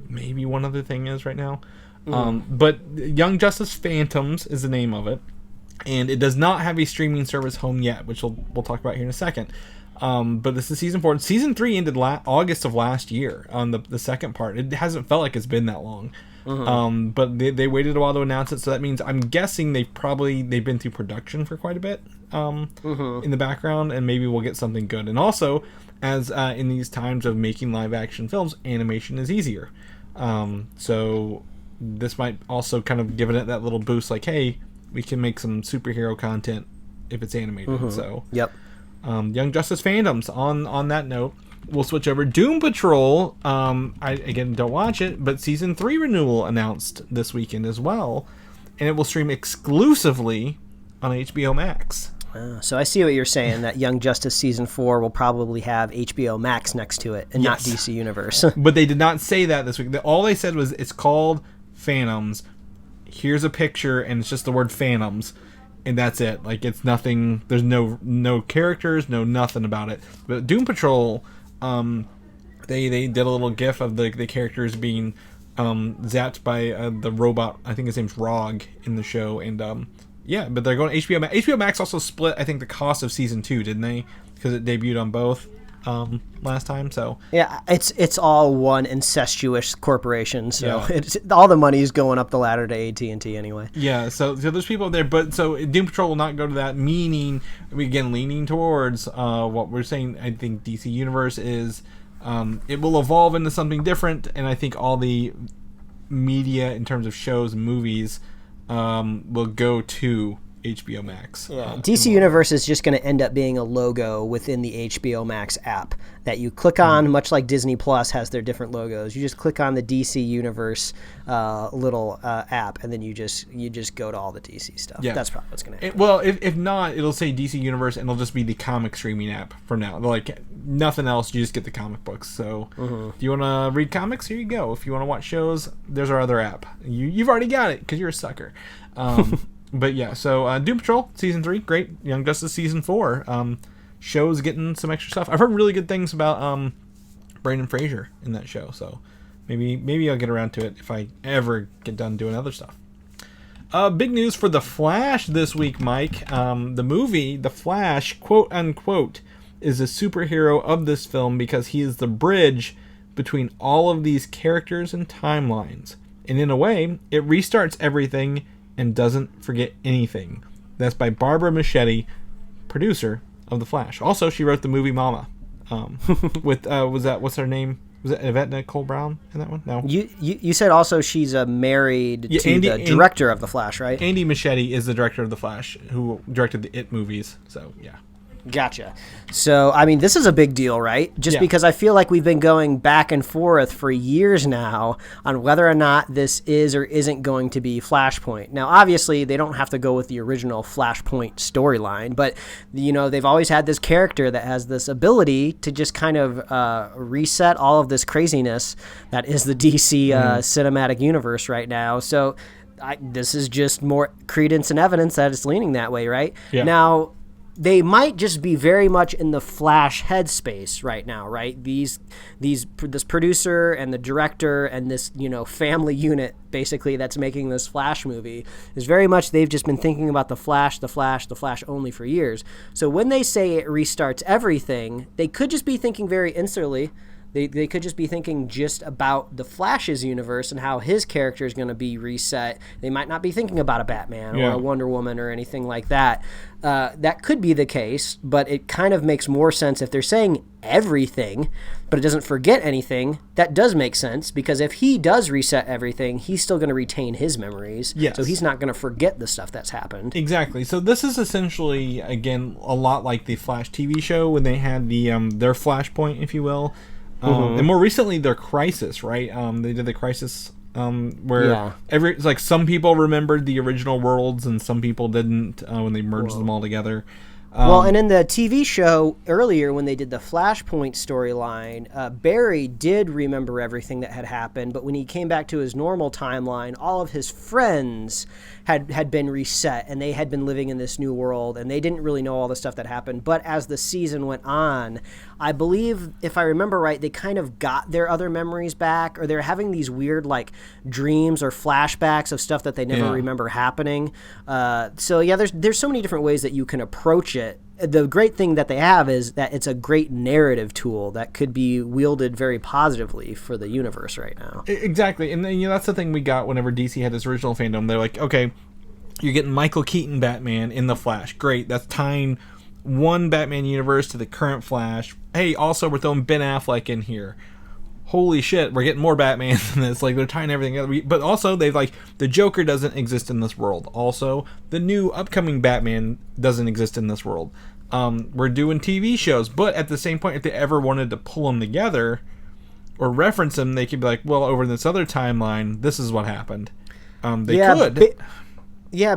maybe one other thing is right now. But Young Justice Phantoms is the name of it, and it does not have a streaming service home yet, which we'll talk about here in a second. But this is season 4. Season 3 ended August of last year on the second part. It hasn't felt like it's been that long. But they waited a while to announce it, so that means I'm guessing they've been through production for quite a bit in the background, and maybe we'll get something good. And also, as in these times of making live action films, animation is easier. So this might also kind of give it that little boost, like, hey, we can make some superhero content if it's animated. So yep. Young Justice fandoms. On that note, we'll switch over. Doom Patrol. I again don't watch it, but season 3 renewal announced this weekend as well, and it will stream exclusively on HBO Max. So I see what you're saying, that Young Justice season 4 will probably have HBO Max next to it and not DC Universe. But they did not say that this week. All they said was it's called Phantoms. Here's a picture, and it's just the word Phantoms, and that's it. Like, it's nothing. There's no characters, no nothing about it. But Doom Patrol, they did a little GIF of the characters being zapped by the robot. I think his name's Rog in the show, and yeah, but they're going to HBO Max. HBO Max also split, I think, the cost of season 2, didn't they? Because it debuted on both last time. So yeah, it's all one incestuous corporation. So it's all the money is going up the ladder to AT&T anyway. Yeah, so there's people there, but so Doom Patrol will not go to that. Meaning, again, leaning towards what we're saying. I think DC Universe is it will evolve into something different, and I think all the media in terms of shows and movies will go to HBO Max. Yeah. DC Universe is just going to end up being a logo within the HBO Max app that you click on, much like Disney Plus has their different logos. You just click on the DC Universe little app, and then you just go to all the DC stuff. Yeah. That's probably what's going to happen. Well, if not, it'll say DC Universe, and it'll just be the comic streaming app from now. Like, nothing else, you just get the comic books. So if you want to read comics, here you go. If you want to watch shows, there's our other app. You've already got it because you're a sucker. But yeah, so Doom Patrol season 3, great. Young Justice season 4, show's getting some extra stuff. I've heard really good things about Brandon Fraser in that show, so maybe I'll get around to it if I ever get done doing other stuff. Big news for The Flash this week, Mike. The movie The Flash, quote unquote, is a superhero of this film because he is the bridge between all of these characters and timelines, and in a way, it restarts everything and doesn't forget anything. That's by Barbara Machete, producer of The Flash. Also, she wrote the movie Mama. With what's her name? Was it Yvette Nicole Brown in that one? No. You said also she's married to the director of The Flash, right? Andy Machete is the director of The Flash, who directed the It movies. So yeah. Gotcha. So, I mean, this is a big deal, right? Just because I feel like we've been going back and forth for years now on whether or not this is or isn't going to be Flashpoint. Now, obviously, they don't have to go with the original Flashpoint storyline, but, you know, they've always had this character that has this ability to just kind of reset all of this craziness that is the DC cinematic universe right now. So, this is just more credence and evidence that it's leaning that way, right? Yeah. Now, they might just be very much in the Flash headspace right now, right? This producer and the director and this, you know, family unit basically that's making this Flash movie is very much, they've just been thinking about the Flash only for years. So when they say it restarts everything, they could just be thinking very insularly. They could just be thinking just about the Flash's universe and how his character is going to be reset. They might not be thinking about a Batman or a Wonder Woman or anything like that. That could be the case, but it kind of makes more sense if they're saying everything, but it doesn't forget anything. That does make sense, because if he does reset everything, he's still going to retain his memories. Yes. So he's not going to forget the stuff that's happened. Exactly. So this is essentially, again, a lot like the Flash TV show when they had the their Flashpoint, if you will. And more recently, their Crisis, right? They did the Crisis where it's like some people remembered the original worlds and some people didn't when they merged them all together. Well, and in the TV show earlier, when they did the Flashpoint storyline, Barry did remember everything that had happened, but when he came back to his normal timeline, all of his friends had been reset, and they had been living in this new world, and they didn't really know all the stuff that happened. But as the season went on, I believe, if I remember right, they kind of got their other memories back, or they're having these weird, like, dreams or flashbacks of stuff that they never remember happening. So, yeah, there's so many different ways that you can approach it. the great thing that they have is that it's a great narrative tool that could be wielded very positively for the universe right now. Exactly. And then, that's the thing we got whenever DC had this original fandom. They're like, okay, you're getting Michael Keaton Batman in the Flash. Great. That's tying one Batman universe to the current Flash. Hey, also we're throwing Ben Affleck in here. Holy shit, we're getting more Batman than this. Like, they're tying everything together. But also, they've the Joker doesn't exist in this world. Also, the new upcoming Batman doesn't exist in this world. We're doing TV shows, but at the same point, if they ever wanted to pull them together or reference them, they could be like, well, over this other timeline, this is what happened. They could.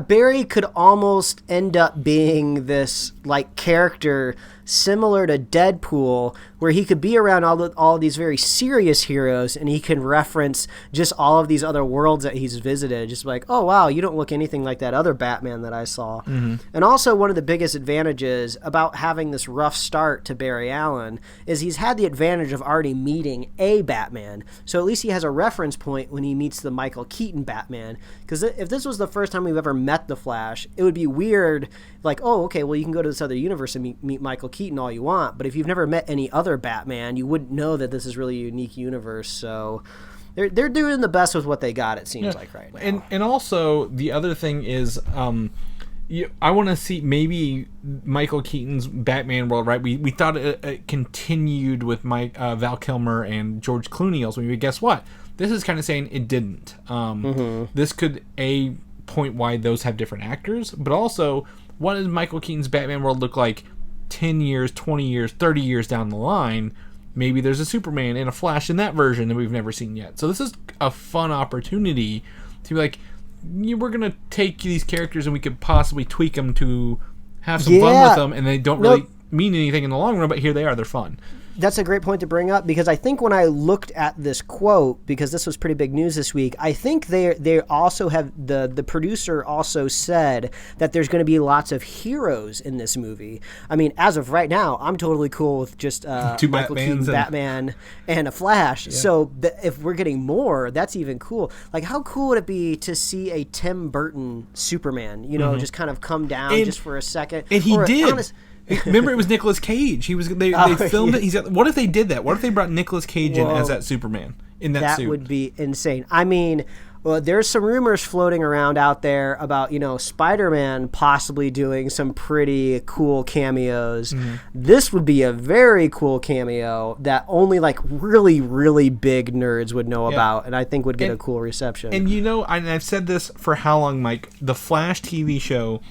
Barry could almost end up being this character similar to Deadpool, where he could be around all these very serious heroes, and he can reference just all of these other worlds that he's visited. Just like, oh wow, you don't look anything like that other Batman that I saw. Mm-hmm. And also, one of the biggest advantages about having this rough start to Barry Allen is he's had the advantage of already meeting a Batman. So at least he has a reference point when he meets the Michael Keaton Batman. Because if this was the first time we've ever met the Flash, it would be weird. Like, oh, okay, well, you can go to this other universe and meet Michael Keaton all you want, but if you've never met any other Batman, you wouldn't know that this is really a unique universe. So they're doing the best with what they got, it seems like right now. And also, the other thing is, I want to see maybe Michael Keaton's Batman world, right? We thought it continued with Val Kilmer and George Clooney also. But guess what? This is kind of saying it didn't. This could, point why those have different actors, but also, what does Michael Keaton's Batman world look like 10 years, 20 years, 30 years down the line? Maybe there's a Superman and a Flash in that version that we've never seen yet. So this is a fun opportunity to be like, we're going to take these characters and we could possibly tweak them to have some fun with them, and they don't really mean anything in the long run, but here they are, they're fun. That's a great point to bring up, because I think when I looked at this quote, because this was pretty big news this week, I think they also have the producer also said that there's going to be lots of heroes in this movie. I mean, as of right now, I'm totally cool with just Michael Keaton Batman and a Flash. Yeah. So if we're getting more, that's even cool. Like, how cool would it be to see a Tim Burton Superman? Just kind of come down just for a second. And he did. Remember, it was Nicolas Cage. They filmed it. What if they did that? What if they brought Nicolas Cage in as that Superman in that suit? That would be insane. I mean, there's some rumors floating around out there about Spider-Man possibly doing some pretty cool cameos. Mm-hmm. This would be a very cool cameo that only really, really big nerds would know about, and I think would get a cool reception. And I've said this for how long, Mike? The Flash TV show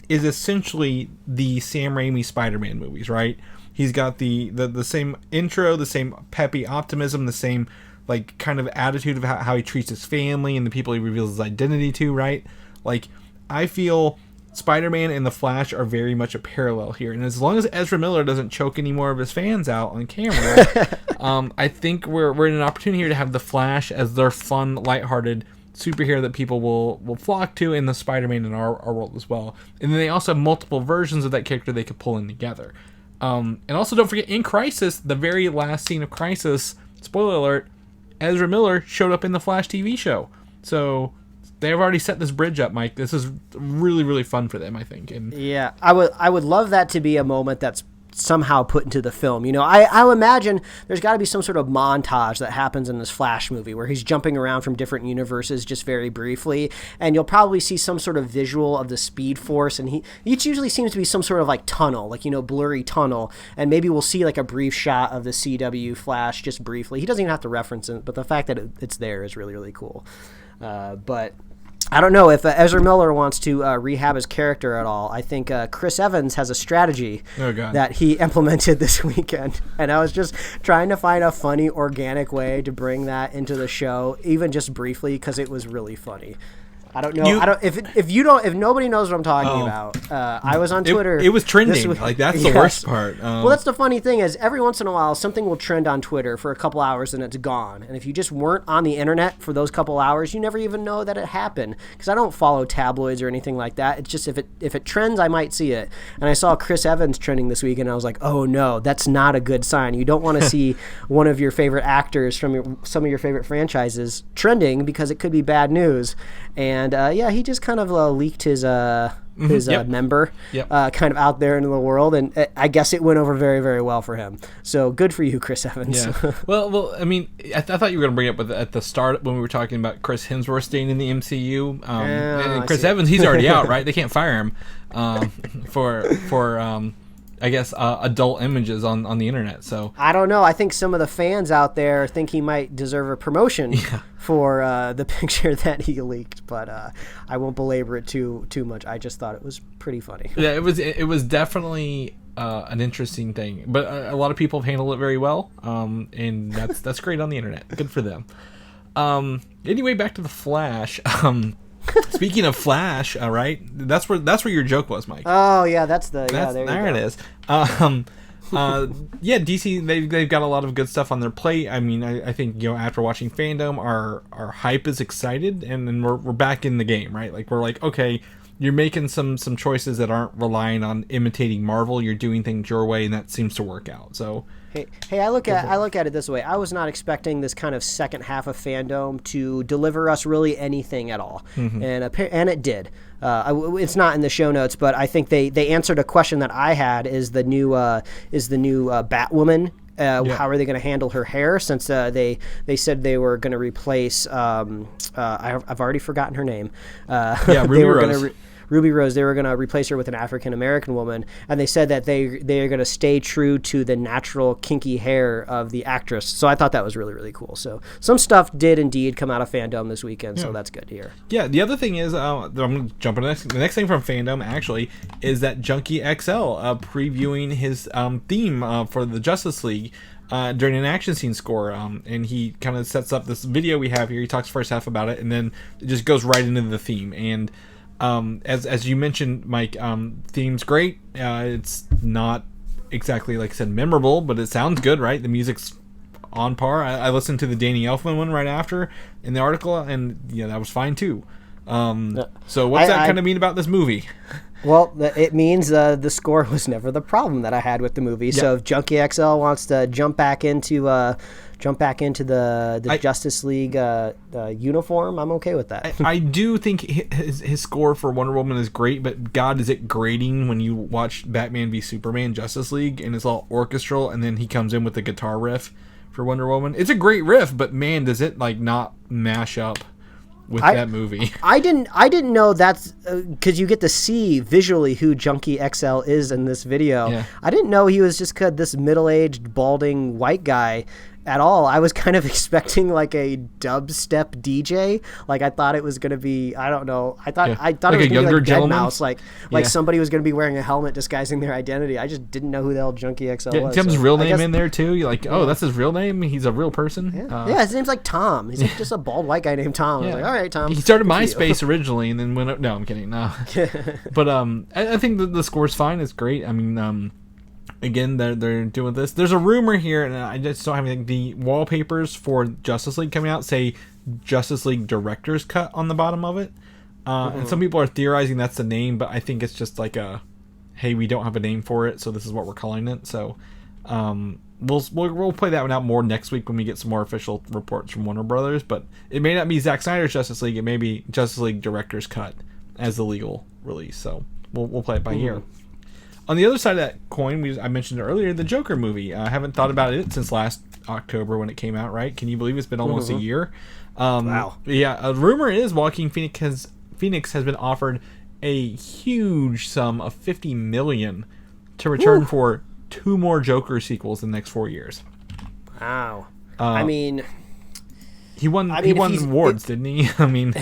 is essentially the Sam Raimi Spider-Man movies, right? He's got the same intro, the same peppy optimism, the same kind of attitude of how he treats his family and the people he reveals his identity to, right? I feel Spider-Man and the Flash are very much a parallel here, and as long as Ezra Miller doesn't choke any more of his fans out on camera, I think we're in an opportunity here to have the Flash as their fun, lighthearted superhero that people will flock to, in the Spider-Man in our world as well. And then they also have multiple versions of that character they could pull in together. And also, don't forget, in Crisis, the very last scene of Crisis, spoiler alert, Ezra Miller showed up in the Flash TV show. So they've already set this bridge up, Mike. This is really, really fun for them, I think. And yeah, I would love that to be a moment that's somehow put into the film. I imagine there's got to be some sort of montage that happens in this Flash movie where he's jumping around from different universes just very briefly, and you'll probably see some sort of visual of the Speed Force, and each usually seems to be some sort of tunnel, blurry tunnel, and maybe we'll see a brief shot of the CW Flash just briefly. He doesn't even have to reference it, but the fact that it's there is really, really cool. But I don't know if Ezra Miller wants to rehab his character at all. I think Chris Evans has a strategy that he implemented this weekend, and I was just trying to find a funny, organic way to bring that into the show, even just briefly, because it was really funny. I don't know. If nobody knows what I'm talking about, I was on Twitter. It was trending. That's the worst part. Well, that's the funny thing is every once in a while something will trend on Twitter for a couple hours and it's gone. And if you just weren't on the internet for those couple hours, you never even know that it happened. Because I don't follow tabloids or anything like that. It's just if it trends, I might see it. And I saw Chris Evans trending this week, and I was like, oh no, that's not a good sign. You don't want to see one of your favorite actors from some of your favorite franchises trending, because it could be bad news. And he just kind of leaked his his member, kind of out there in the world, and I guess it went over very, very well for him. So good for you, Chris Evans. Yeah. well, I mean, I thought you were going to bring it up at the start when we were talking about Chris Hemsworth staying in the MCU. And Chris Evans, he's already out, right? They can't fire him for I guess adult images on the internet. So I don't know. I think some of the fans out there think he might deserve a promotion for the picture that he leaked, but I won't belabor it too much. I just thought it was pretty funny. Yeah, it was definitely an interesting thing, but a lot of people have handled it very well, and that's great on the internet. Good for them. Anyway, back to the Flash. Speaking of Flash, right? That's where your joke was, Mike. Oh yeah, there it is. DC they've got a lot of good stuff on their plate. I mean, I think after watching Fandom, our hype is excited, and then we're back in the game, right? Like we're like, okay, you're making some choices that aren't relying on imitating Marvel. You're doing things your way, and that seems to work out. So. Hey, I look at it this way. I was not expecting this kind of second half of Fandom to deliver us really anything at all, and it did. It's not in the show notes, but I think they answered a question that I had: is the new Batwoman? How are they going to handle her hair? Since they said they were going to replace I've already forgotten her name. Ruby Rose. Ruby Rose, they were going to replace her with an African-American woman, and they said that they are going to stay true to the natural kinky hair of the actress. So I thought that was really, really cool. So some stuff did indeed come out of Fandom this weekend, so that's good to hear. Yeah, the other thing is, I'm going to jump into the next thing from Fandom, actually, is that Junkie XL previewing his theme for the Justice League during an action scene score, and he kind of sets up this video we have here. He talks first half about it, and then it just goes right into the theme. And as you mentioned, Mike, theme's great. It's not exactly, like I said, memorable, but it sounds good, right? The music's on par. I listened to the Danny Elfman one right after in the article, and that was fine too. So what's that kind of mean about this movie? Well, it means the score was never the problem that I had with the movie. Yep. So if Junkie XL wants to jump back into the Justice League uniform, I'm okay with that. I do think his score for Wonder Woman is great, but God, is it grating when you watch Batman v Superman Justice League and it's all orchestral, and then he comes in with the guitar riff for Wonder Woman. It's a great riff, but man, does it not mash up with that movie. I didn't know that's because you get to see visually who Junkie XL is in this video. Yeah. I didn't know he was just this middle-aged, balding white guy at all. I was kind of expecting like a dubstep DJ. Like I thought it was going to be, I don't know. I thought like it was going to be like Deadmau5, like somebody was going to be wearing a helmet disguising their identity. I just didn't know who the hell Junkie XL was. Tim's real name in there too. You're like, oh, that's his real name. He's a real person. Yeah, his name's like Tom. He's like just a bald white guy named Tom. I was like, all right, Tom. He started MySpace originally and then went up. No, I'm kidding. No, but I think the score's fine. It's great. I mean, again, they're doing this. There's a rumor here, and I just don't have anything. The wallpapers for Justice League coming out say Justice League Director's Cut on the bottom of it. And some people are theorizing that's the name, but I think it's just like hey, we don't have a name for it, so this is what we're calling it. So we'll play that one out more next week when we get some more official reports from Warner Brothers. But it may not be Zack Snyder's Justice League. It may be Justice League Director's Cut as the legal release. So we'll play it by ear. On the other side of that coin, I mentioned earlier, the Joker movie. I haven't thought about it since last October when it came out, right? Can you believe it's been almost a year? Wow. Yeah, a rumor is Joaquin Phoenix has been offered a huge sum of $50 million to return for 2 more Joker sequels in the next 4 years. Wow. I mean... He won awards, didn't he? I mean...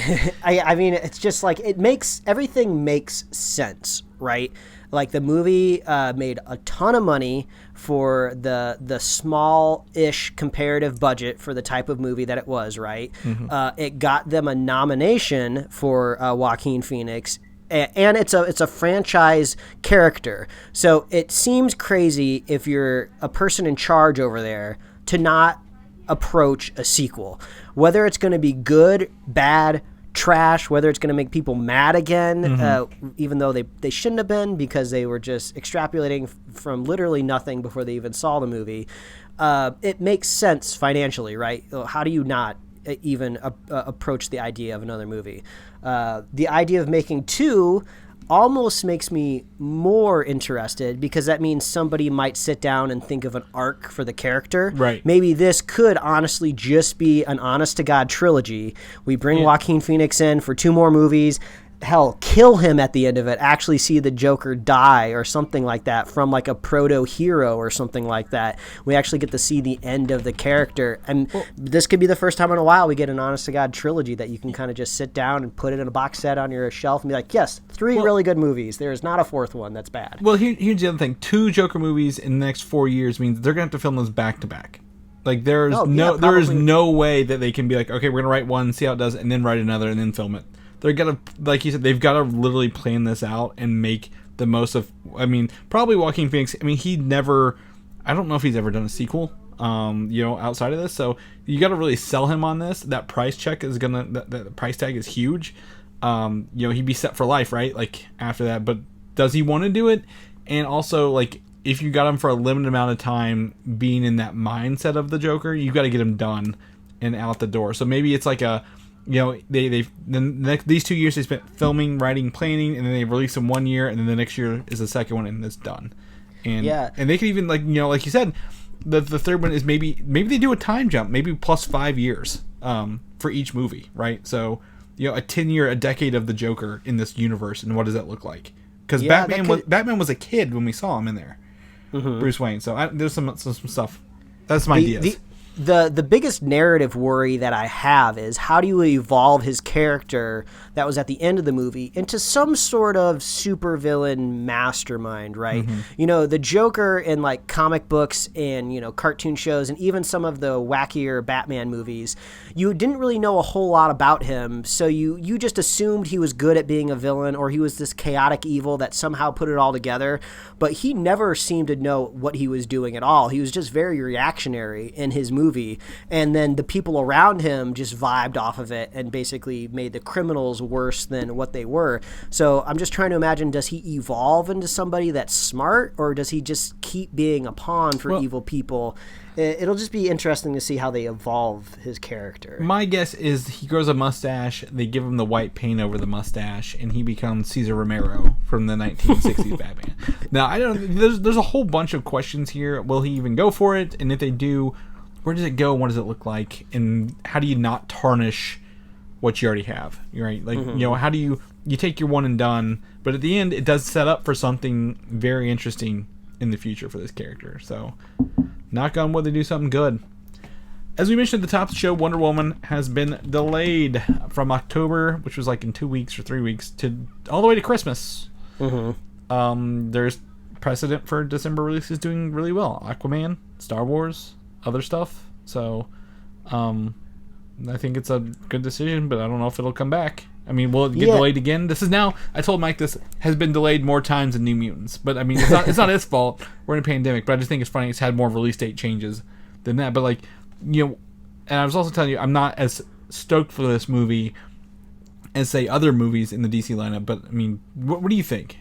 I mean, it's just like, everything makes sense, right? Like the movie made a ton of money for the small-ish comparative budget for the type of movie that it was, right? It got them a nomination for Joaquin Phoenix, and it's a franchise character. So it seems crazy if you're a person in charge over there to not approach a sequel, whether it's going to be good, bad, trash, whether it's going to make people mad again, even though they shouldn't have been, because they were just extrapolating from literally nothing before they even saw the movie. It makes sense financially, right? How do you not even approach the idea of another movie? The idea of making 2 almost makes me more interested because that means somebody might sit down and think of an arc for the character. Right. Maybe this could honestly just be an honest-to-God trilogy. We bring Joaquin Phoenix in for 2 more movies. Hell, kill him at the end of it, actually see the Joker die or something like that from like a proto-hero or something like that. We actually get to see the end of the character. And this could be the first time in a while we get an honest-to-God trilogy that you can kind of just sit down and put it in a box set on your shelf and be like, yes, 3 really good movies. There is not a 4th one that's bad. Well, here's the other thing. 2 Joker movies in the next 4 years means they're going to have to film those back-to-back. Like, there is no way that they can be like, okay, we're going to write one, see how it does, and then write another, and then film it. They're gonna, like you said, they've got to literally plan this out and make the most of. I mean, probably Joaquin Phoenix. I mean, I don't know if he's ever done a sequel, outside of this. So you got to really sell him on this. That price check is gonna, the price tag is huge. He'd be set for life, right? Like after that. But does he want to do it? And also, like, if you got him for a limited amount of time, being in that mindset of the Joker, you got to get him done and out the door. So maybe it's like a. These 2 years they spent filming, writing, planning, and then they release them 1 year, and then the next year is the second one, and it's done. And they could even like you said, the third one is maybe they do a time jump, maybe plus 5 years for each movie, right? So a 10-year, a decade of the Joker in this universe, and what does that look like? Because Batman was a kid when we saw him in there, Bruce Wayne. So there's some stuff. That's my ideas. The biggest narrative worry that I have is how do you evolve his character that was at the end of the movie into some sort of supervillain mastermind, right? The Joker in like comic books and cartoon shows and even some of the wackier Batman movies, you didn't really know a whole lot about him, so you just assumed he was good at being a villain or he was this chaotic evil that somehow put it all together, but he never seemed to know what he was doing at all. He was just very reactionary in his movie, and then the people around him just vibed off of it and basically made the criminals worse than what they were. So I'm just trying to imagine, does he evolve into somebody that's smart, or does he just keep being a pawn for evil people? It'll just be interesting to see how they evolve his character. My guess is he grows a mustache, they give him the white paint over the mustache, and he becomes Cesar Romero from the 1960s Batman. Now, I don't. There's a whole bunch of questions here. Will he even go for it? And if they do, where does it go? What does it look like? And how do you not tarnish what you already have? Right? Like, how do you take your one and done? But at the end, it does set up for something very interesting in the future for this character. So, knock on wood, they do something good. As we mentioned at the top of the show, Wonder Woman has been delayed from October, which was like in 2 weeks or 3 weeks, to all the way to Christmas. There's precedent for December releases doing really well. Aquaman, Star Wars, other stuff. So, I think it's a good decision, but I don't know if it'll come back. I mean, will it get delayed again? This is now, I told Mike this has been delayed more times than New Mutants. But, I mean, it's not his fault. We're in a pandemic. But I just think it's funny it's had more release date changes than that. But, like, and I was also telling you, I'm not as stoked for this movie as, say, other movies in the DC lineup. But, I mean, what do you think?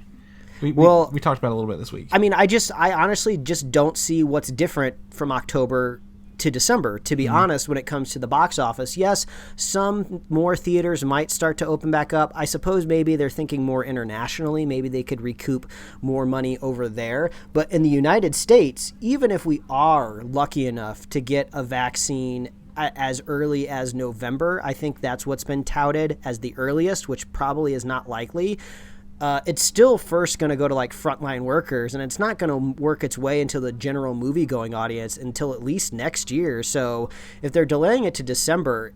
We talked about it a little bit this week. I mean, I honestly just don't see what's different from October to December, to be honest, when it comes to the box office. Yes, some more theaters might start to open back up. I suppose maybe they're thinking more internationally. Maybe they could recoup more money over there. But in the United States, even if we are lucky enough to get a vaccine as early as November, I think that's what's been touted as the earliest, which probably is not likely. It's still first going to go to like frontline workers, and it's not going to work its way into the general movie-going audience until at least next year. So if they're delaying it to December,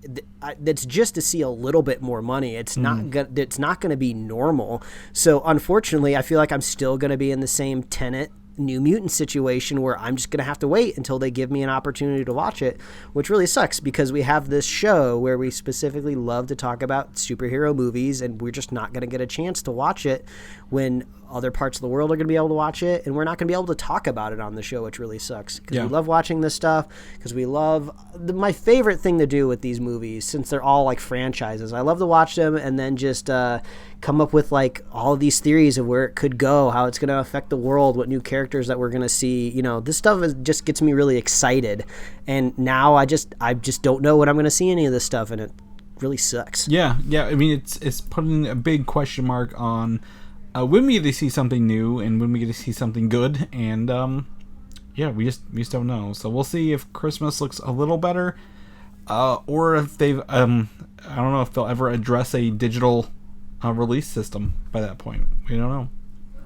it's just to see a little bit more money. It's not going to be normal. So unfortunately, I feel like I'm still going to be in the same Tenet New Mutant situation where I'm just going to have to wait until they give me an opportunity to watch it, which really sucks because we have this show where we specifically love to talk about superhero movies, and we're just not going to get a chance to watch it when other parts of the world are going to be able to watch it, and we're not going to be able to talk about it on the show, which really sucks because we love watching this stuff, because we love my favorite thing to do with these movies, since they're all like franchises, I love to watch them and then just come up with like all of these theories of where it could go, how it's going to affect the world, what new characters that we're going to see. This stuff just gets me really excited, and now I just don't know when I'm going to see any of this stuff, and it really sucks. Yeah. I mean, it's putting a big question mark on when we get to see something new and when we get to see something good, and yeah, we just don't know. So we'll see if Christmas looks a little better, or if they've I don't know if they'll ever address a digital release system by that point. We don't know.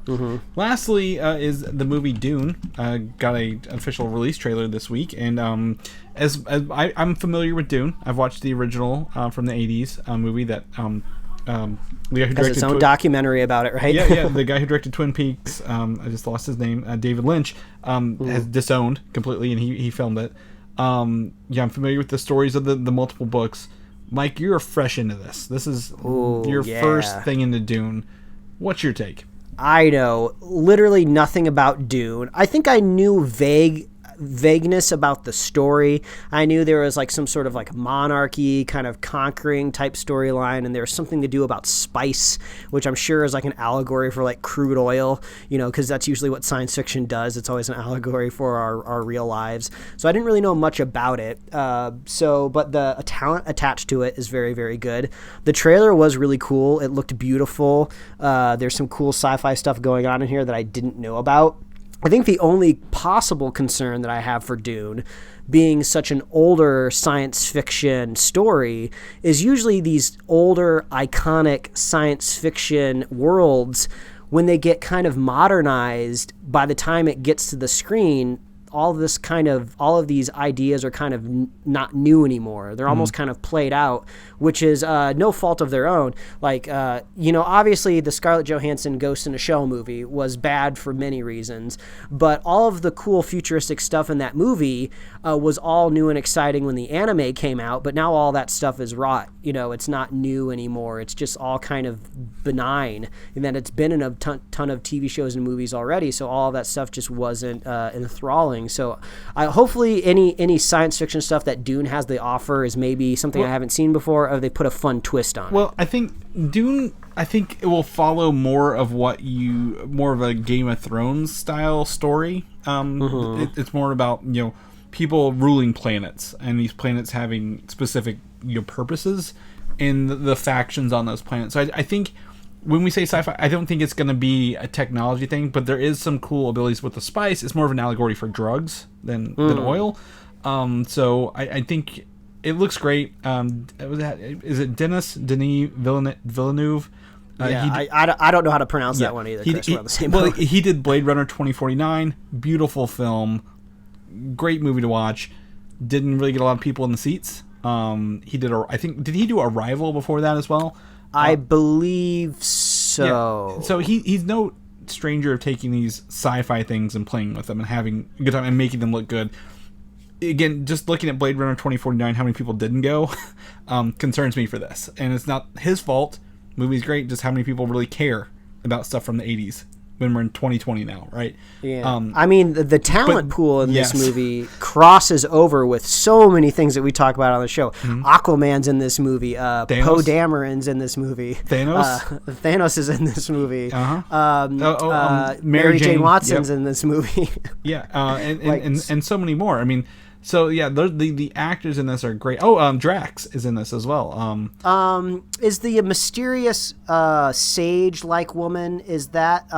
Mm-hmm. Lastly, is the movie Dune. Got a official release trailer this week, and as I'm familiar with Dune. I've watched the original from the '80s movie that the guy who directed its own documentary about it, right? Yeah, the guy who directed Twin Peaks. I just lost his name. David Lynch has disowned completely, and he filmed it. Yeah, I'm familiar with the stories of the multiple books. Mike, you're fresh into this. This is your first thing into Dune. What's your take? I know literally nothing about Dune. I think I knew vagueness about the story. I knew there was like some sort of like monarchy kind of conquering type storyline, and there was something to do about spice, which I'm sure is like an allegory for like crude oil, because that's usually what science fiction does. It's always an allegory for our real lives. So I didn't really know much about it. But the talent attached to it is very, very good. The trailer was really cool. It looked beautiful. There's some cool sci-fi stuff going on in here that I didn't know about. I think the only possible concern that I have for Dune, being such an older science fiction story, is usually these older, iconic science fiction worlds, when they get kind of modernized, by the time it gets to the screen, all of these ideas are kind of not new anymore. They're almost kind of played out, which is no fault of their own. Like, obviously the Scarlett Johansson Ghost in a Shell movie was bad for many reasons, but all of the cool futuristic stuff in that movie was all new and exciting when the anime came out, but now all that stuff is rot. It's not new anymore. It's just all kind of benign, and that it's been in a ton of TV shows and movies already, so all of that stuff just wasn't enthralling. So hopefully any science fiction stuff that Dune has to offer is maybe something I haven't seen before, or they put a fun twist on it. Well, I think Dune, it will follow more of a Game of Thrones style story. It's more about, people ruling planets, and these planets having specific purposes, and the factions on those planets. So I think when we say sci-fi, I don't think it's going to be a technology thing, but there is some cool abilities with the spice. It's more of an allegory for drugs than oil. So I think it looks great. Is it Denis Villeneuve? I don't know how to pronounce that one either, Chris. We're on the same boat. He did Blade Runner 2049. Beautiful film. Great movie to watch. Didn't really get a lot of people in the seats. Did he do Arrival before that as well? I believe so. Yeah. So he's no stranger of taking these sci-fi things and playing with them and having a good time and making them look good. Again, just looking at Blade Runner 2049, how many people didn't go, concerns me for this. And it's not his fault. Movie's great, just how many people really care about stuff from the 80s when we're in 2020 now, right? Yeah. The talent pool in this movie crosses over with so many things that we talk about on the show. Mm-hmm. Aquaman's in this movie. Poe Dameron's in this movie. Thanos is in this movie. Mary Jane Watson's in this movie. Yeah, and so many more. So yeah, the actors in this are great. Drax is in this as well. Is the mysterious sage-like woman, is that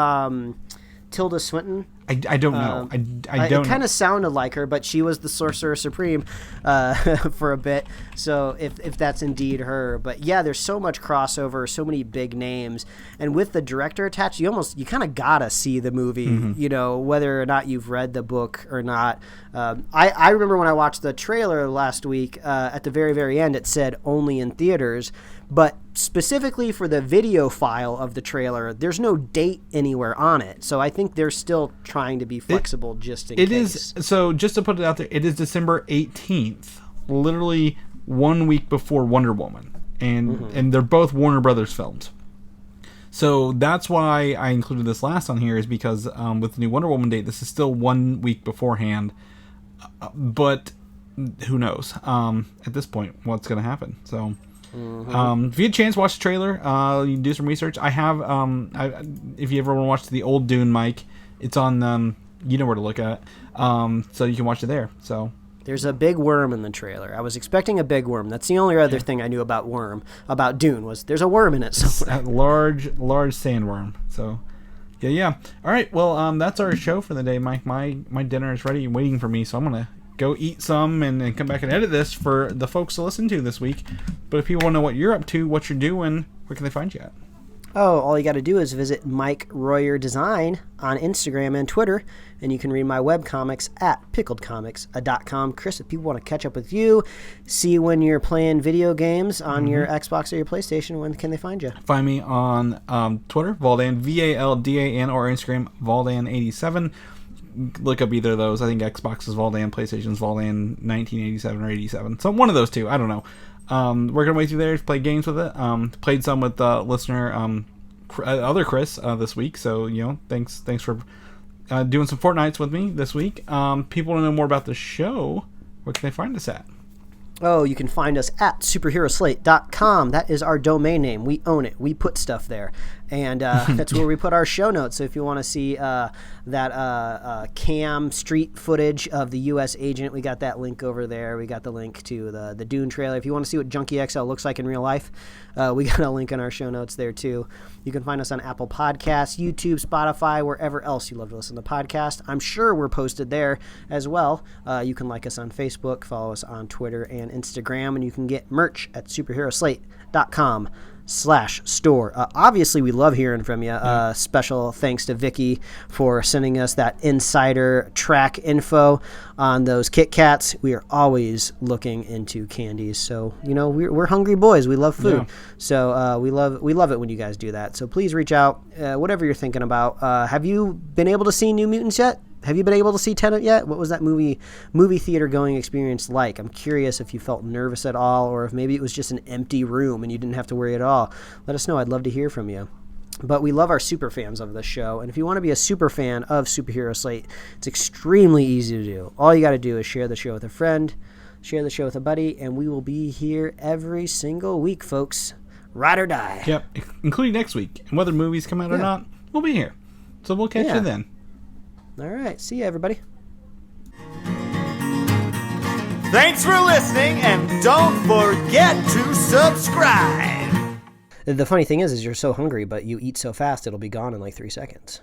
Tilda Swinton? I don't know. I don't. It kind of sounded like her, but she was the Sorcerer Supreme for a bit. So if that's indeed her, but yeah, there's so much crossover, so many big names, and with the director attached, you kind of gotta see the movie, whether or not you've read the book or not. I remember when I watched the trailer last week. At the very, very end, it said only in theaters. But specifically for the video file of the trailer, there's no date anywhere on it. So I think they're still trying to be flexible just in case. It is. So just to put it out there, it is December 18th, literally 1 week before Wonder Woman. And they're both Warner Brothers films. So that's why I included this last on here, is because with the new Wonder Woman date, this is still 1 week beforehand. But who knows at this point what's going to happen. So... if you had a chance, watch the trailer. You can do some research. I have. If you ever want to watch the old Dune, Mike, it's on. You know where to look at. So you can watch it there. So There's a big worm in the trailer. I was expecting a big worm. That's the only other thing I knew about Dune was there's a worm in it somewhere. A large sandworm. So, yeah. All right, well, that's our show for the day, Mike. My dinner is ready and waiting for me, so I'm going to go eat some and come back and edit this for the folks to listen to this week. But if people want to know what you're up to, what you're doing, where can they find you at? Oh, all you got to do is visit Mike Royer Design on Instagram and Twitter, and you can read my webcomics at pickledcomics.com. Chris, if people want to catch up with you, see when you're playing video games on your Xbox or your PlayStation, when can they find you? Find me on Twitter, Valdan, Valdan, or Instagram, Valdan87. Look up either of those. I think Xbox is Valdan, PlayStation is Valdan 1987 or 87. So one of those two. I don't know. Working my way through there, play games with it. Played some with listener other Chris this week. So thanks for doing some Fortnites with me this week. People want to know more about the show. Where can they find us at? Oh, you can find us at superheroslate.com. That is our domain name. We own it. We put stuff there. And that's where we put our show notes. So if you want to see that cam street footage of the U.S. agent, we got that link over there. We got the link to the Dune trailer. If you want to see what Junkie XL looks like in real life, we got a link in our show notes there too. You can find us on Apple Podcasts, YouTube, Spotify, wherever else you love to listen to podcast. I'm sure we're posted there as well. You can like us on Facebook, follow us on Twitter and Instagram, and you can get merch at superheroslate.com/store. Obviously, we love hearing from you. Special thanks to Vicky for sending us that insider track info on those Kit Kats. We are always looking into candies, so we're hungry boys. We love food, so we love it when you guys do that. So please reach out, whatever you're thinking about. Have you been able to see New Mutants yet? Have you been able to see Tenet yet? What was that movie theater going experience like? I'm curious if you felt nervous at all, or if maybe it was just an empty room and you didn't have to worry at all. Let us know. I'd love to hear from you. But we love our super fans of this show, and if you want to be a super fan of Superhero Slate, it's extremely easy to do. All you got to do is share the show with a friend, share the show with a buddy, and we will be here every single week, folks. Ride or die. Yep, including next week. And whether movies come out or not, we'll be here. So we'll catch you then. All right. See you, everybody. Thanks for listening, and don't forget to subscribe. The funny thing is you're so hungry, but you eat so fast, it'll be gone in like 3 seconds.